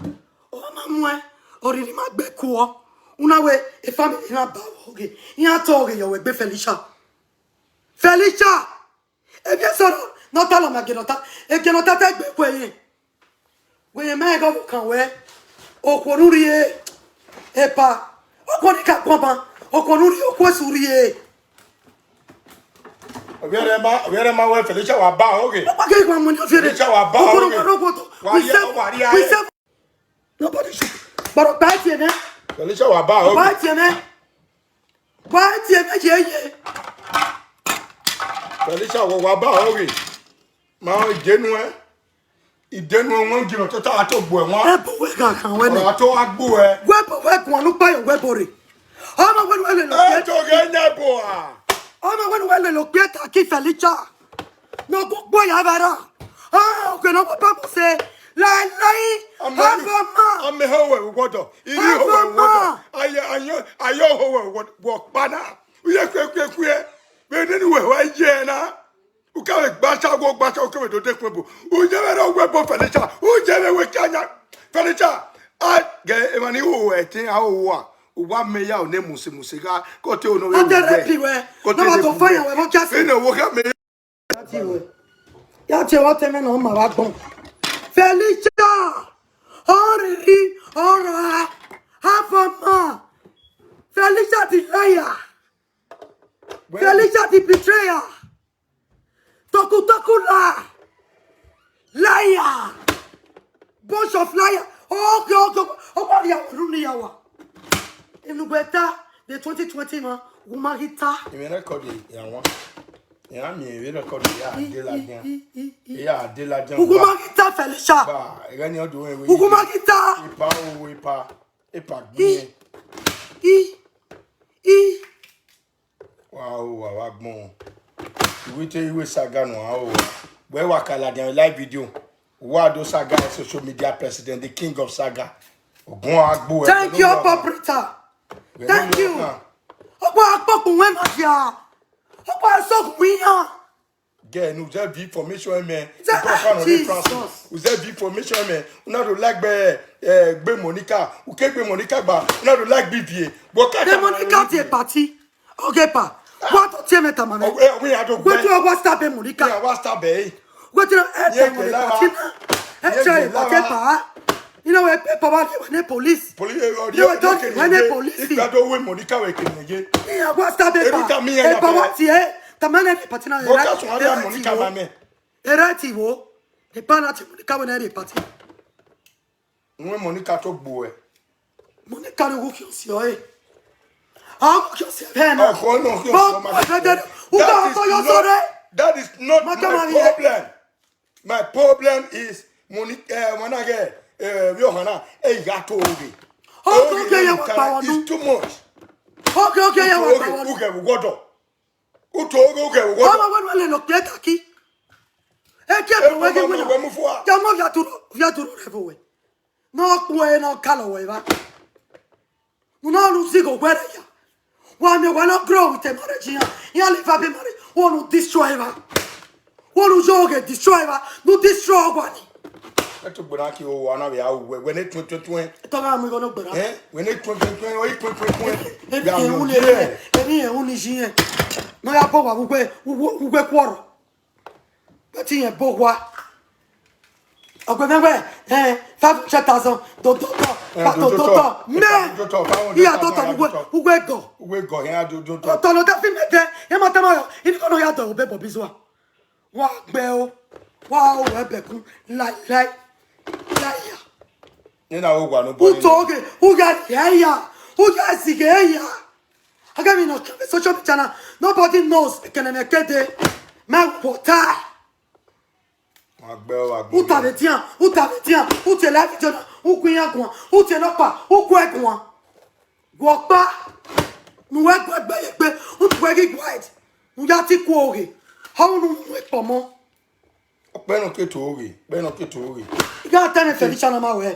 oh mamma, already my back cool. Una way, a family in a bow. You talking your way, Felicia. Felicia, if you saw not all of my genota, if you not take back way. When you may go can wear, or Konurie, Epa, or Konica Papa, or Konurio Quasurie. Where am I? Felicia, wa ba okay. Felicia, wa ba okay. We said nobody should. But bad here, Felicia, wa ba okay. Bad here, Felicia, wa ba okay. Ma ìdẹnu wọn jìnnà tó tá tó bu ẹ wọn. Ẹ bọ̀ wẹ́ kankan wẹ́ ni. Ọ̀rọ̀ tó wá gbó ẹ. Wẹ́ kùn ọ̀nù báyọ̀ wẹ́ bọ̀ rè. Ọmọ wẹ́nu lè lọ pé. Ẹ tó kẹ́ ẹ bọ̀ à. Ọmọ wẹ́nu lè lọ pé tàkì Felicia. Ní ọkọ̀ gbọ́ yà bẹ̀rẹ̀. Ọkọ̀ náà wọ́n bá bọ̀ ṣe láìláì. Ọmọ mi hó wẹ̀ wọ́dọ̀. Ìrí hó wẹ̀ wọ́dọ̀. Ayọ̀ hó wẹ̀ wọ̀ padà. Uyẹ kúẹ́kúẹ́. Bẹ́ẹ̀ ni wẹ̀ wá jẹ́ ẹ náà. Ukawe gbasa ukawe do dekwe bo. Ujebe ro gwe bo Felicia. Ujebe we kanya. Felicia. A ge emani o etin a o wa. Uwa me ya o ne muse ga ko te o no we. Ko te no to fanya we mo jase. Ina wo ka me. Ya che wa te me no ma wa gbon. Felicia. Ori ora. Afama. Felicia the liar. Felicia the betrayer. Tokula, liar, bunch of liar. Oh, Runiawa. In Lubeta, the 2020 man, Umarita. You record it, yeah, me record it, yeah, de la jam. Umarita, Felicia. Umarita. Wow, bon. We tell you saga no where wakala dem live video wado saga social media president the king of saga ogun agbo. Thank you, Paprita. Thank you. Opa akpoko we mafia. Opa so kuyan. Girl, nous avez vu formation mais Jesus. vous avez vu formation mais on a de like be Monica ou que be Monica ba on a de like bibier. De Monica ti est parti. OK pas. Quoi tu me ta maman? Oui, a do. Quoi tu vas stopper Monica? Yeah, was stop be. Quoi tu es parti? Tu parti pas. You know where papa when police. Police when police. If you do with Monica we can again. Yeah, what stopper pas. Et papa ti est ta maman est parti na. Vocation à Monica maman. Erativo. Et pas na Monica when elle est parti. Nous Monica to boe. Monica no qui aussi oi. Ah, qui aussi ben. That is not my problem. My problem is Monica Manage Johanna Yatogi. It's too much. Okay, ya Uge Utogo. Mama when look at aquí. No kwe no kalowe va. Una lusigo kwera ya. Wa me wa no grow te marejia. Ya le va be mare. Wa no destroy va. Wa no joge destroy va. No destroy gwani. Eto gbonaki o wa na be awu when it 2020. To ga mi go no gbera. When it 2020 o 2020. Ya no le. Emi e uni jin. No ya po wa ugwe kworo. Bati yen bo wa. Ogwemwe 500,000 dodo mais il y a d'autres go here do tolo da fi mede e ma tamo ini kono ya do be bobizwa wa gbe o wa o we bekun lai ya ni na o gwa no bo utoge uga sige ya agami no social media nobody knows can me kede ma pota. Où t'avais tiens, où t'es là, où couillant quoi, où t'es là pas, où quoi quoi. Walk pas, nous est quoi, où tu vois qui quiet, nous y a-t-il quoi, how nous est pas mon. Ben ok to ori. Ga ta me Felicia na ma we.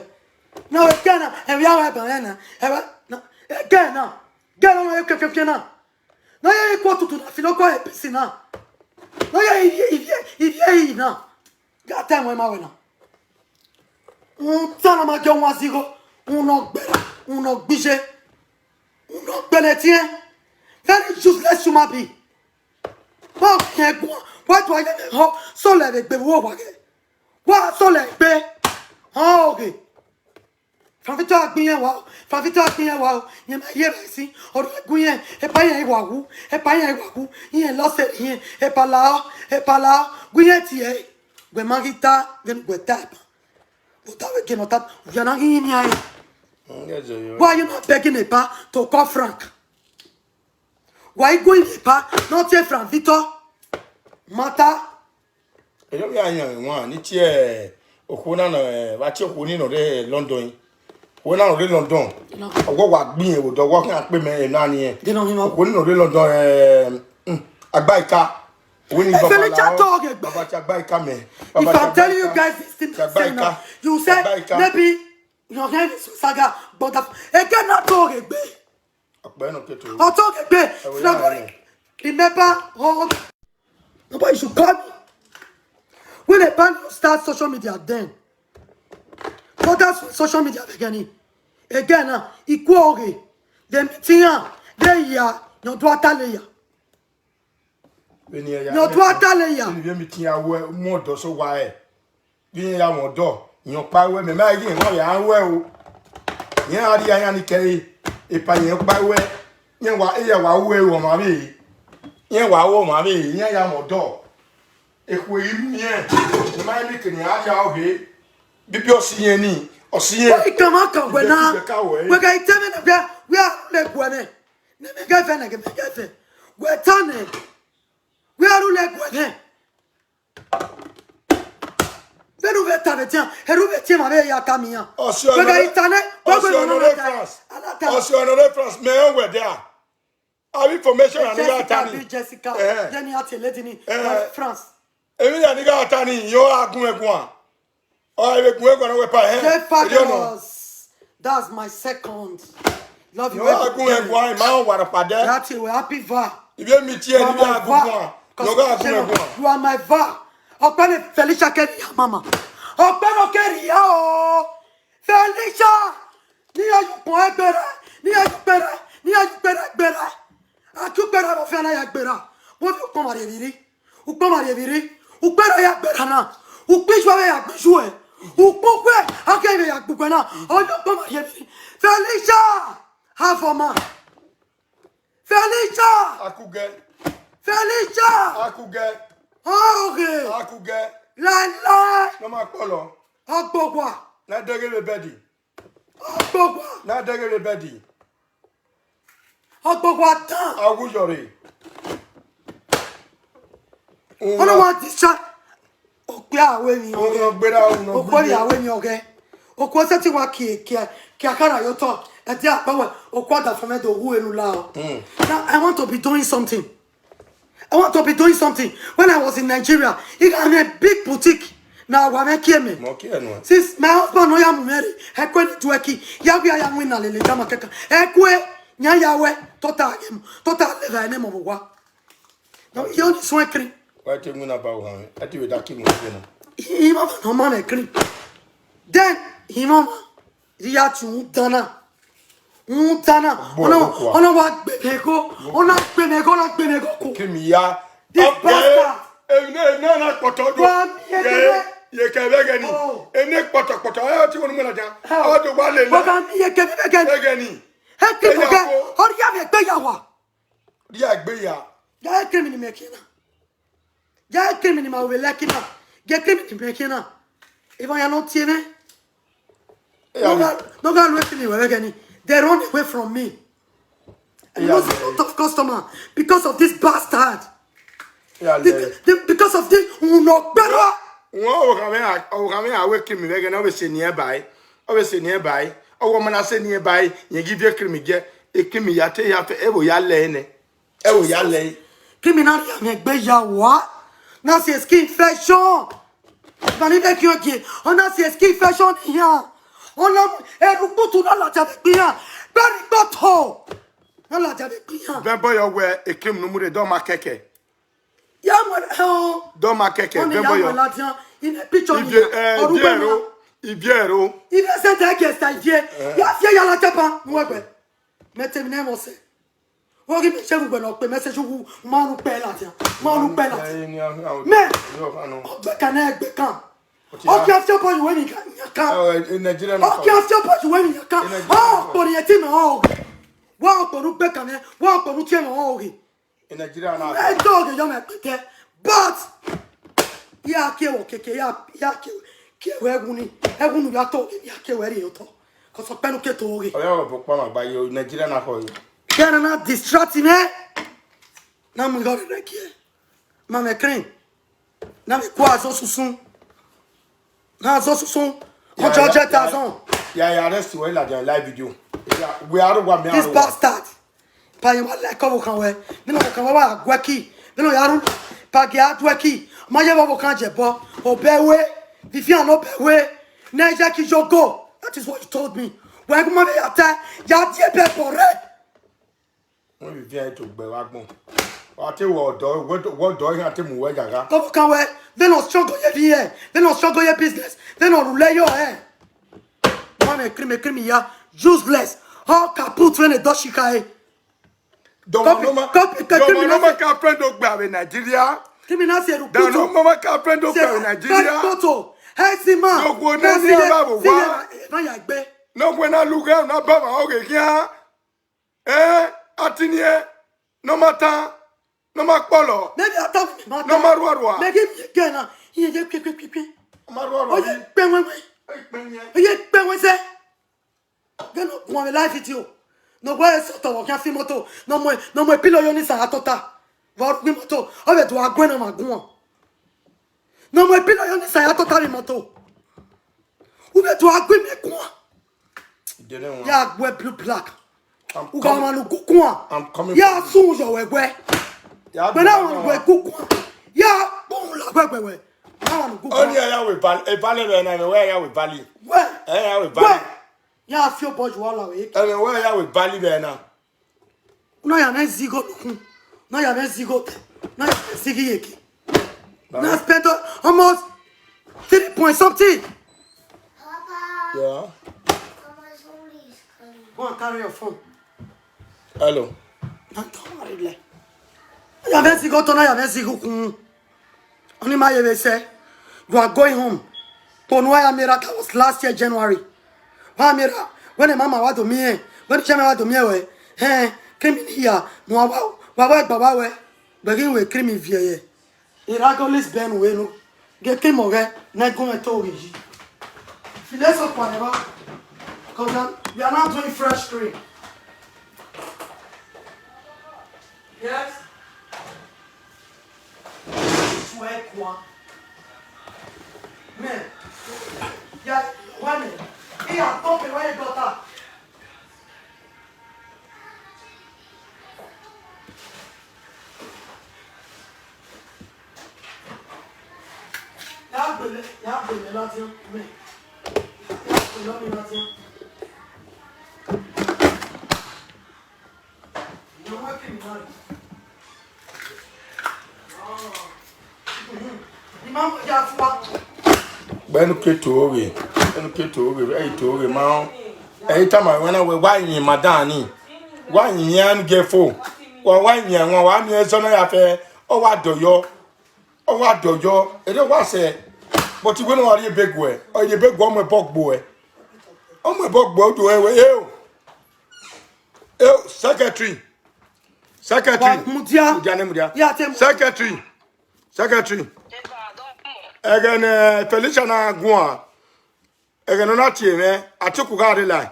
Na we kana, e ya we ba na. E ba na, kana. Kana no e ke na. Na ye ko tutu na filo ko e pisina. Na ye na. Gata moi ma wena. On tana ma ke on zero, on ogbera, on ogbije. On ogbeletien. Very useless to my be. Ba ke gbo, wa to aye me ho, so le be wo wa ke. Wa so le be. Oh okay. Favito agbiyan wa, yen ma ye ba si, odo agbiyan, e pa yen wa wu, yen lo se yen, e pa la, gbiyan ti e. Gwe magita gen gwe tap. Utawe gen otat yana ini ai. Why you not begging a pa to call Frank? Why going a pa not say Frank Victor? Mata. E yo ya yan won ni ti e okuna no wa ti okuni no re London. Wona no re London. Owo wa gbin e wo do wo kan pe me na ni e. Okuni no re London agbaika. If I'm telling you guys this thing, you say maybe your name is Saga, but again not talk it. I'll talk it. Remember, nobody should call me. When a band start social media, then but that's social media beginning. Again, equality. The meeting, they are your daughter. No to atale ya. Ni mi tin awo mo do so wa e. Bi ya mo do, yan pa we me ma yin won ya we o. Yan ari yan ni ke e pa yan pa we. Yan wa e ya wa we o ma bi. Yan wa wo ma bi, yan ya mo do. E ko yi mi en. Ni ma mi ke ni a ja o he. Bi bi o si yen ni. O si yen. We come on we na. We ga iteme na we are le gwane. Ne me ga fe na ke me ga fe. We tane. We are like what? Veru veta tiens, heru vetia ma ya kamia. O si on France, me on we there. Have information and ga tani. Jessica, Jenny ateledi ni France. Emi ya ni ga tani yo agun egun. O egun egun we pa That's my second. Love you. No agun egwa ma o wara pade. That's it. We're happy va. Ibe mi ti e ni agun. No ga agun egwa. You are my va. Open Felicia Keri, mama. Open Keri, oh. Felicia. Ni ayu po egbere. Ni ayu bere. Ni ayu bere. Aku bere mo fe na ya gbera. Mo fi ko mari viri. U ko mari viri. U bere ya gbera na. U piju ya gbiju e. U kokwe akebe ya gbugbe na. Ojo ko mari viri. Felicia. Have a man. Felicia. Akuge. Felicia. Akuge. Okay. Akuge. La. No ma polo. Agbogwa. Na dege le bedi. Agbogwa. Na dege le bedi. Agbogwa tan. Awujore. Ona wa ti sa. Ope awe ni o. Ono gbera ono. Ope awe ni oge. Oko se ti wa ki akara yo to. E ti apawe okwada for me do hu enu la o. Now I want to be doing something. I want to be doing something. When I was in Nigeria, he got a big boutique. Now I make me. Since my husband no ya marry, he kweli tueki. Ya bi ya win na lele jama keka. Ekwe nya yawe total game. Total level ne mo wa. No, you only so ekri. Why te nguna ba o han? Ati we da ki mo se no. He mama no mama ekri. Then he mama ya tu dana. Dana. Ona wa gbemego. Ona gbemego ko. Kimi ya. This bastard. Na poto do. Ye kebe gani. Ene poto ayo ti wonu mo la jan. O do wa le le. Boga mi ye kebe gani. He ke boga. Ori ya me gbe ya wa. Ri agbe ya. Ya krimi ni mekina. Ya krimi ni ma we lekina. Ya krimi ni mekina. Even ya no tiene. No ga lo krimi we gani. They run away from me. And lost a lot of customers because of this bastard. Because of this no better. O kame awe krimi we gani o be se nearby. O be se nearby. O wo mana se nearby. Ye give you krimi ge. E krimi ya te ya fe e wo ya le ne. E wo ya le. Criminal ya me gbe ya wa. Na se skin infection. Bani be ki o ki. Ona se skin infection ya. Ona erukutu na la jabe gbiyan. Beri gboto. Na la jabe gbiyan. Ben boy we e krimi no mu de do ma keke. Ya mo Do ma keke ben boy. Ya mo la tian. In a picture ni. Ibiero. Il vient s'être guest à vie. Ya fie ya la japa. Mo gbe. Metemine mo se. Ori me se vous gbe lo pe message vous ma nu pe la tian. Ma nu pe la. Mais gbe kan e gbe kan. Okay, after point when you can. In Nigeria. Okay, after point when you can. Oh, for the team oh. Wa to nu pe kan e. Wa to nu tie no oh. In Nigeria na. I dog you me pete. But ya ke o keke ya ke weguni. Egunu ya to ya ke weri yo to. Ko so pe nu ke to ori. Oya bo pa ma gba yo Nigeria na for you. Can not distract me? Na mo go re ki. Ma me clean. Na me kwa zo susun. Na zo susun. Ko George Tazon. Yeah, arrest we la the live video. We are one me. This bastard. Pa ye wala ko kan we. Mi no kan wa gweki. Mi no yaru. Pa ge atweki. Ma ye bo kan je bo. Obewe. Vivian obewe. Neja ki jogo. That is what you told me. When come me ata, ya die pe pore. When we vient to gbe wa gbon. Wa te wo do, what do yan te mu we gaga. Come kan we. They no struggle ye vie. They no struggle ye business. They no rule your hair. Mama crime ya useless. All kaput when the doshika. Copy ka friend do gba we Nigeria. Criminal say rukutu. Da no mama ka friend do gba we Nigeria. Toto. Hey Sima. No go na si ba bo wa. Na ya gbe. No go na luga na ba ma o ge kian. Atinie. No mata. No ma polo. Maybe I talk me. No ma ruarua. Maybe again na. Iye je kwe. Ma ruarua. Oye pe wen. Oye pe wen se. Gano mo me life it you. No go e so to wo kan fi moto. No mo pilo yo ni sa atota. Wa ru moto. O be to agwen na magun. No mo pilo yo ni sa atota mi moto. U be to agwen me kun. Ya gwe blue black. U ga ma lu kukun. I'm coming. Ya sun yo wegwe. Ya But now we kukun. Ya boom la wegwe. Now we kukun. Only aya we valley we na me where aya we valley. Where? Aya we valley. Ya fio boy wala we. And where are we Bali there now? No ya na zigo lukun. No ya na zigo. No ya zigi yeki. Na spent almost 3 point something. Papa. Yeah. Mama's only is coming. Go and carry your phone. Hello. Don't worry, like. Ya na zigo to na ya na zigo kun. Only my you say you are going home. Ponwaya miracle was last year January. Wa mira when mama wa to me, when chama wa to me we. Came in here, no baba we. Begin we cream vie. Iragolis ben we no. Get came over, na go and to yi. Let's up whatever. Cause we are not doing fresh cream. Yes. Swear quoi. Man. Yeah, one minute. Here, don't be where you got that. Ya bele láti me. Ya bele láti. No working hard. Imam ya fwa. Ben Ketori. Ben Ketori. Hey Tori, man. Hey, time I went away. Why in Madani? Why in Yan Gefo? Why in Yan? Why in Yan? Oh, what do you? Oh, what do you? It was say. But you wouldn't want a big way. Or you big one with bog boy. Oh, my bog boy, do I? Secretary. Secretary. Again, Felicia na Gua. Again, not here, eh? I took a line.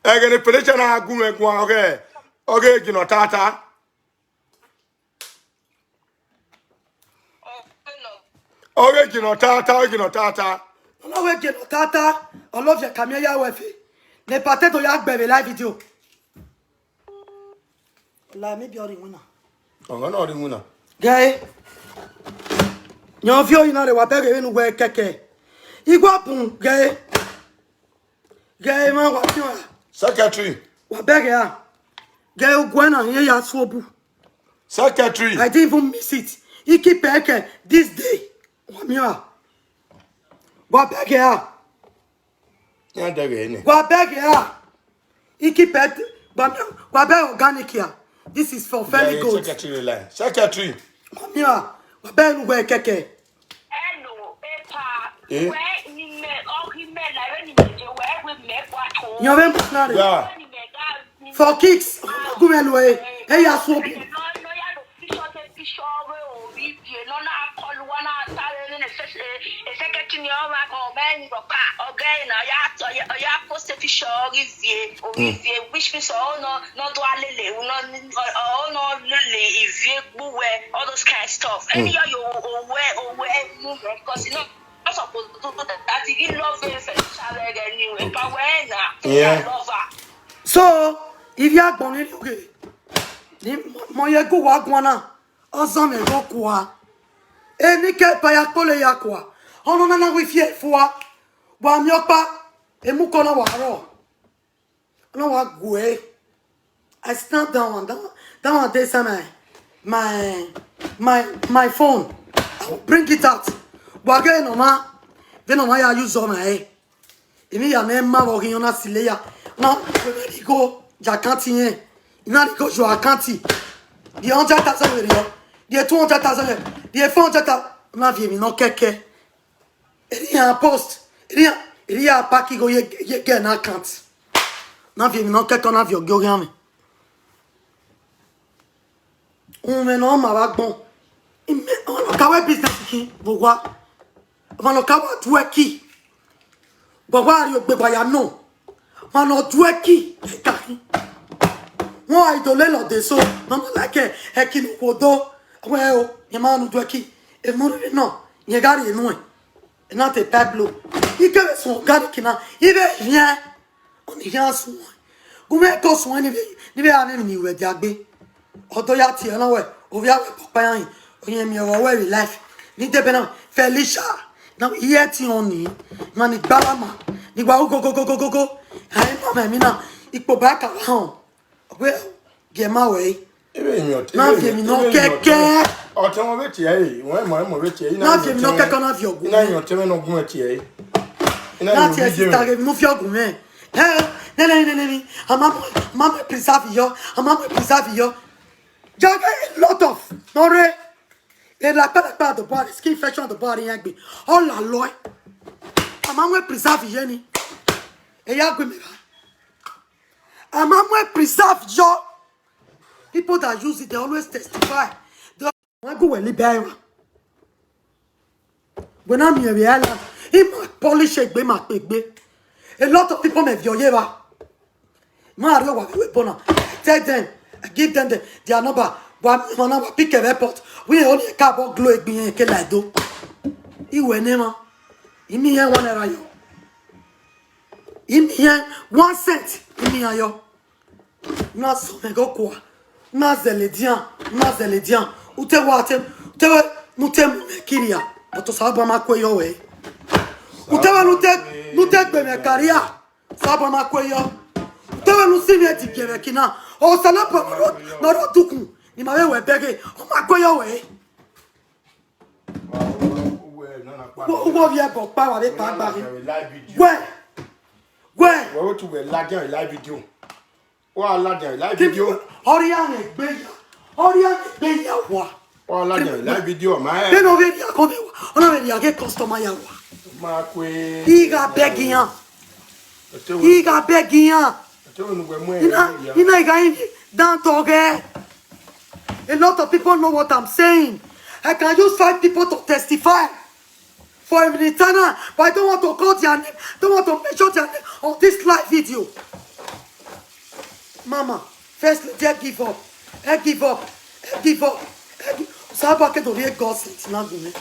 Again, Felicia na Gua, okay. Okay, you know, Tata. Okay, you know, Tata. No way, you know, Tata. I love your camera wifi. Ne pate to yak baby live video. La me bi ori wona. Oh, no, the moon. Guy. Nyo fio ina re wa pege we nu gwe keke. Igwa pun, guy. Guy man wa ti wa. Secretary. Wa pege ya. Guy ugwa na ye ya sobu. Secretary. I didn't even miss it. Iki peke this day. Wa mi wa. Wa pege ya. Yeah, there. Wa pege ya. Iki peke wa be organic here. This is for fairly good. Secretary line. Secretary. Mia, wa be nu gwe keke. Hello, Papa. Eh? Where you met? Oh, he met like when you where we met what home. Nyo be mutnare. Yeah. For kicks. Gumelo hey ya so bi. No, ya do picture o bi no na call one tare ni secretary ni o ma ko be ni papa. Okay, na ya post picture review which me so no do alele no lele ivie gbuwe all those kind of stuff. Any you aware move because you know not supposed to do that. You love it anyway, but when Yeah. love her. So, if you are born okay. Ni mo ye go wa gwana. Ozan me go kwa. Eni ke pa ya pole ya kwa. Ono na we fie fua. Wa mi opa e mu kono wa ro. No wa gwe. I snap down this my phone. I will bring it out. Wage no ma. Then no ma ya use on my. Emi ya na ma wo hin na sile ya. Na we go jakanti yen. Ina go jo akanti. The 100,000 euro. The 200,000. The 400,000. Na vie mi no keke. Eri ya post. Eri ya paki go ye get na account. Na vie mi no keke na vie go gan mi. On me no ma ba gbon. On ka we business ki bo wa. On ka wa tu ki. Bo wa ri o gbe ba ya no. On no tu ki. Ka ki. Wọ́n àìdọ̀lẹ́ lọ́dẹ̀ so mama like ẹ̀kí ní kò dọ́ wẹ́ o yẹn máa ń dọ́ ẹ̀kí ẹ̀mú rẹ̀ náà yẹn gáàrí inú ẹ̀ ẹ̀nà tẹ̀ pẹ́blo ìkẹ́wẹ̀ sùn gáàrí kìnnà ibẹ̀ yẹn ọ̀nìyàn sùn wọn gúnmẹ́ kọ́ sùn wọn níbẹ̀ yà mẹ́rin ní ìwẹ̀ dí agbé ọ̀dọ́ yà tiẹ̀ náà wẹ̀ òbí àwẹ̀ pọ̀pẹ́ yàn yìí òyìn mi ọ̀wọ̀ wẹ̀ rí life ní débẹ̀ náà Felicia Now here ti oni. Man ni balama. Ni gba go. Ai mama mi na ipo ba ka hon. Well, get my way. Now fi mi no keke. O te mo be ti e, won mo be ti e. Now fi mi no keke na fi ogun. Ina yan te me no gun ti e. Now ti e si ta no fi ogun me. Nee. Mama preserve yo. Mama preserve yo. Jaga a lot of. No re. Et la part de body, skin infection of the body yagbe. All la loy. Mama preserve yeni. E yagbe me ba. Mama preserve yo. People that use it, they always testify. They go well libera. When I'm here, he might polish it, a lot of people may violate. Mario, what we want tell them, give them their number. One pick a report. We only a carbon glow being a kelado. He were never. In me, 1 era. In me, 1 cent. In me, ayo. Not so go quoi. Mazeledian. Ute water. Tewe mutem kiria. But to Sabama Quayo way. Utewa nutek be me caria. Sabama Quayo. Tewe nusimeti Kina. O Salapa Marotuku. Ni mawe we bege. O Maquayo way. Who vient pour pas avec pas Where? Where to be live video. Wa live video. Oriane beya wa. Wa live video ma. They no vedia come wa. Ona vedia get customer ya wa. Ma kwe. Iga begian. Ina iga down toge. A lot of people know what I'm saying. I can use 5 people to testify for a minute, but I don't want to call their name. Don't want to mention their name on this live video. Mama, first let's give up. Give up. Ça va pas que donner gossip là donner.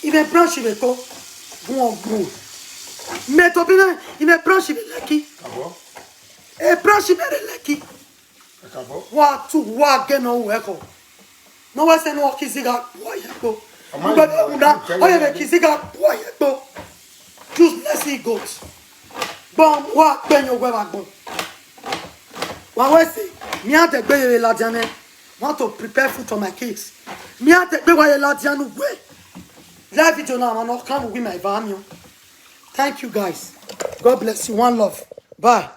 Il me prend chez ko bon. Mais toi bien, il me prend chez qui? Ah bon? Et prend chez qui? Ah bon? Wa tu wa geno weko. No wa se no kisiga wa yeko. Oye kisiga wa yeko. Just let's see goats. Bon, wa benyo we ba bon. Wa say, me ante gbe la diane. Want to prepare food for my kids. Me ante gbe wa la diane we. Live video now, I'm not coming with my van. Thank you guys. God bless you. One love. Bye.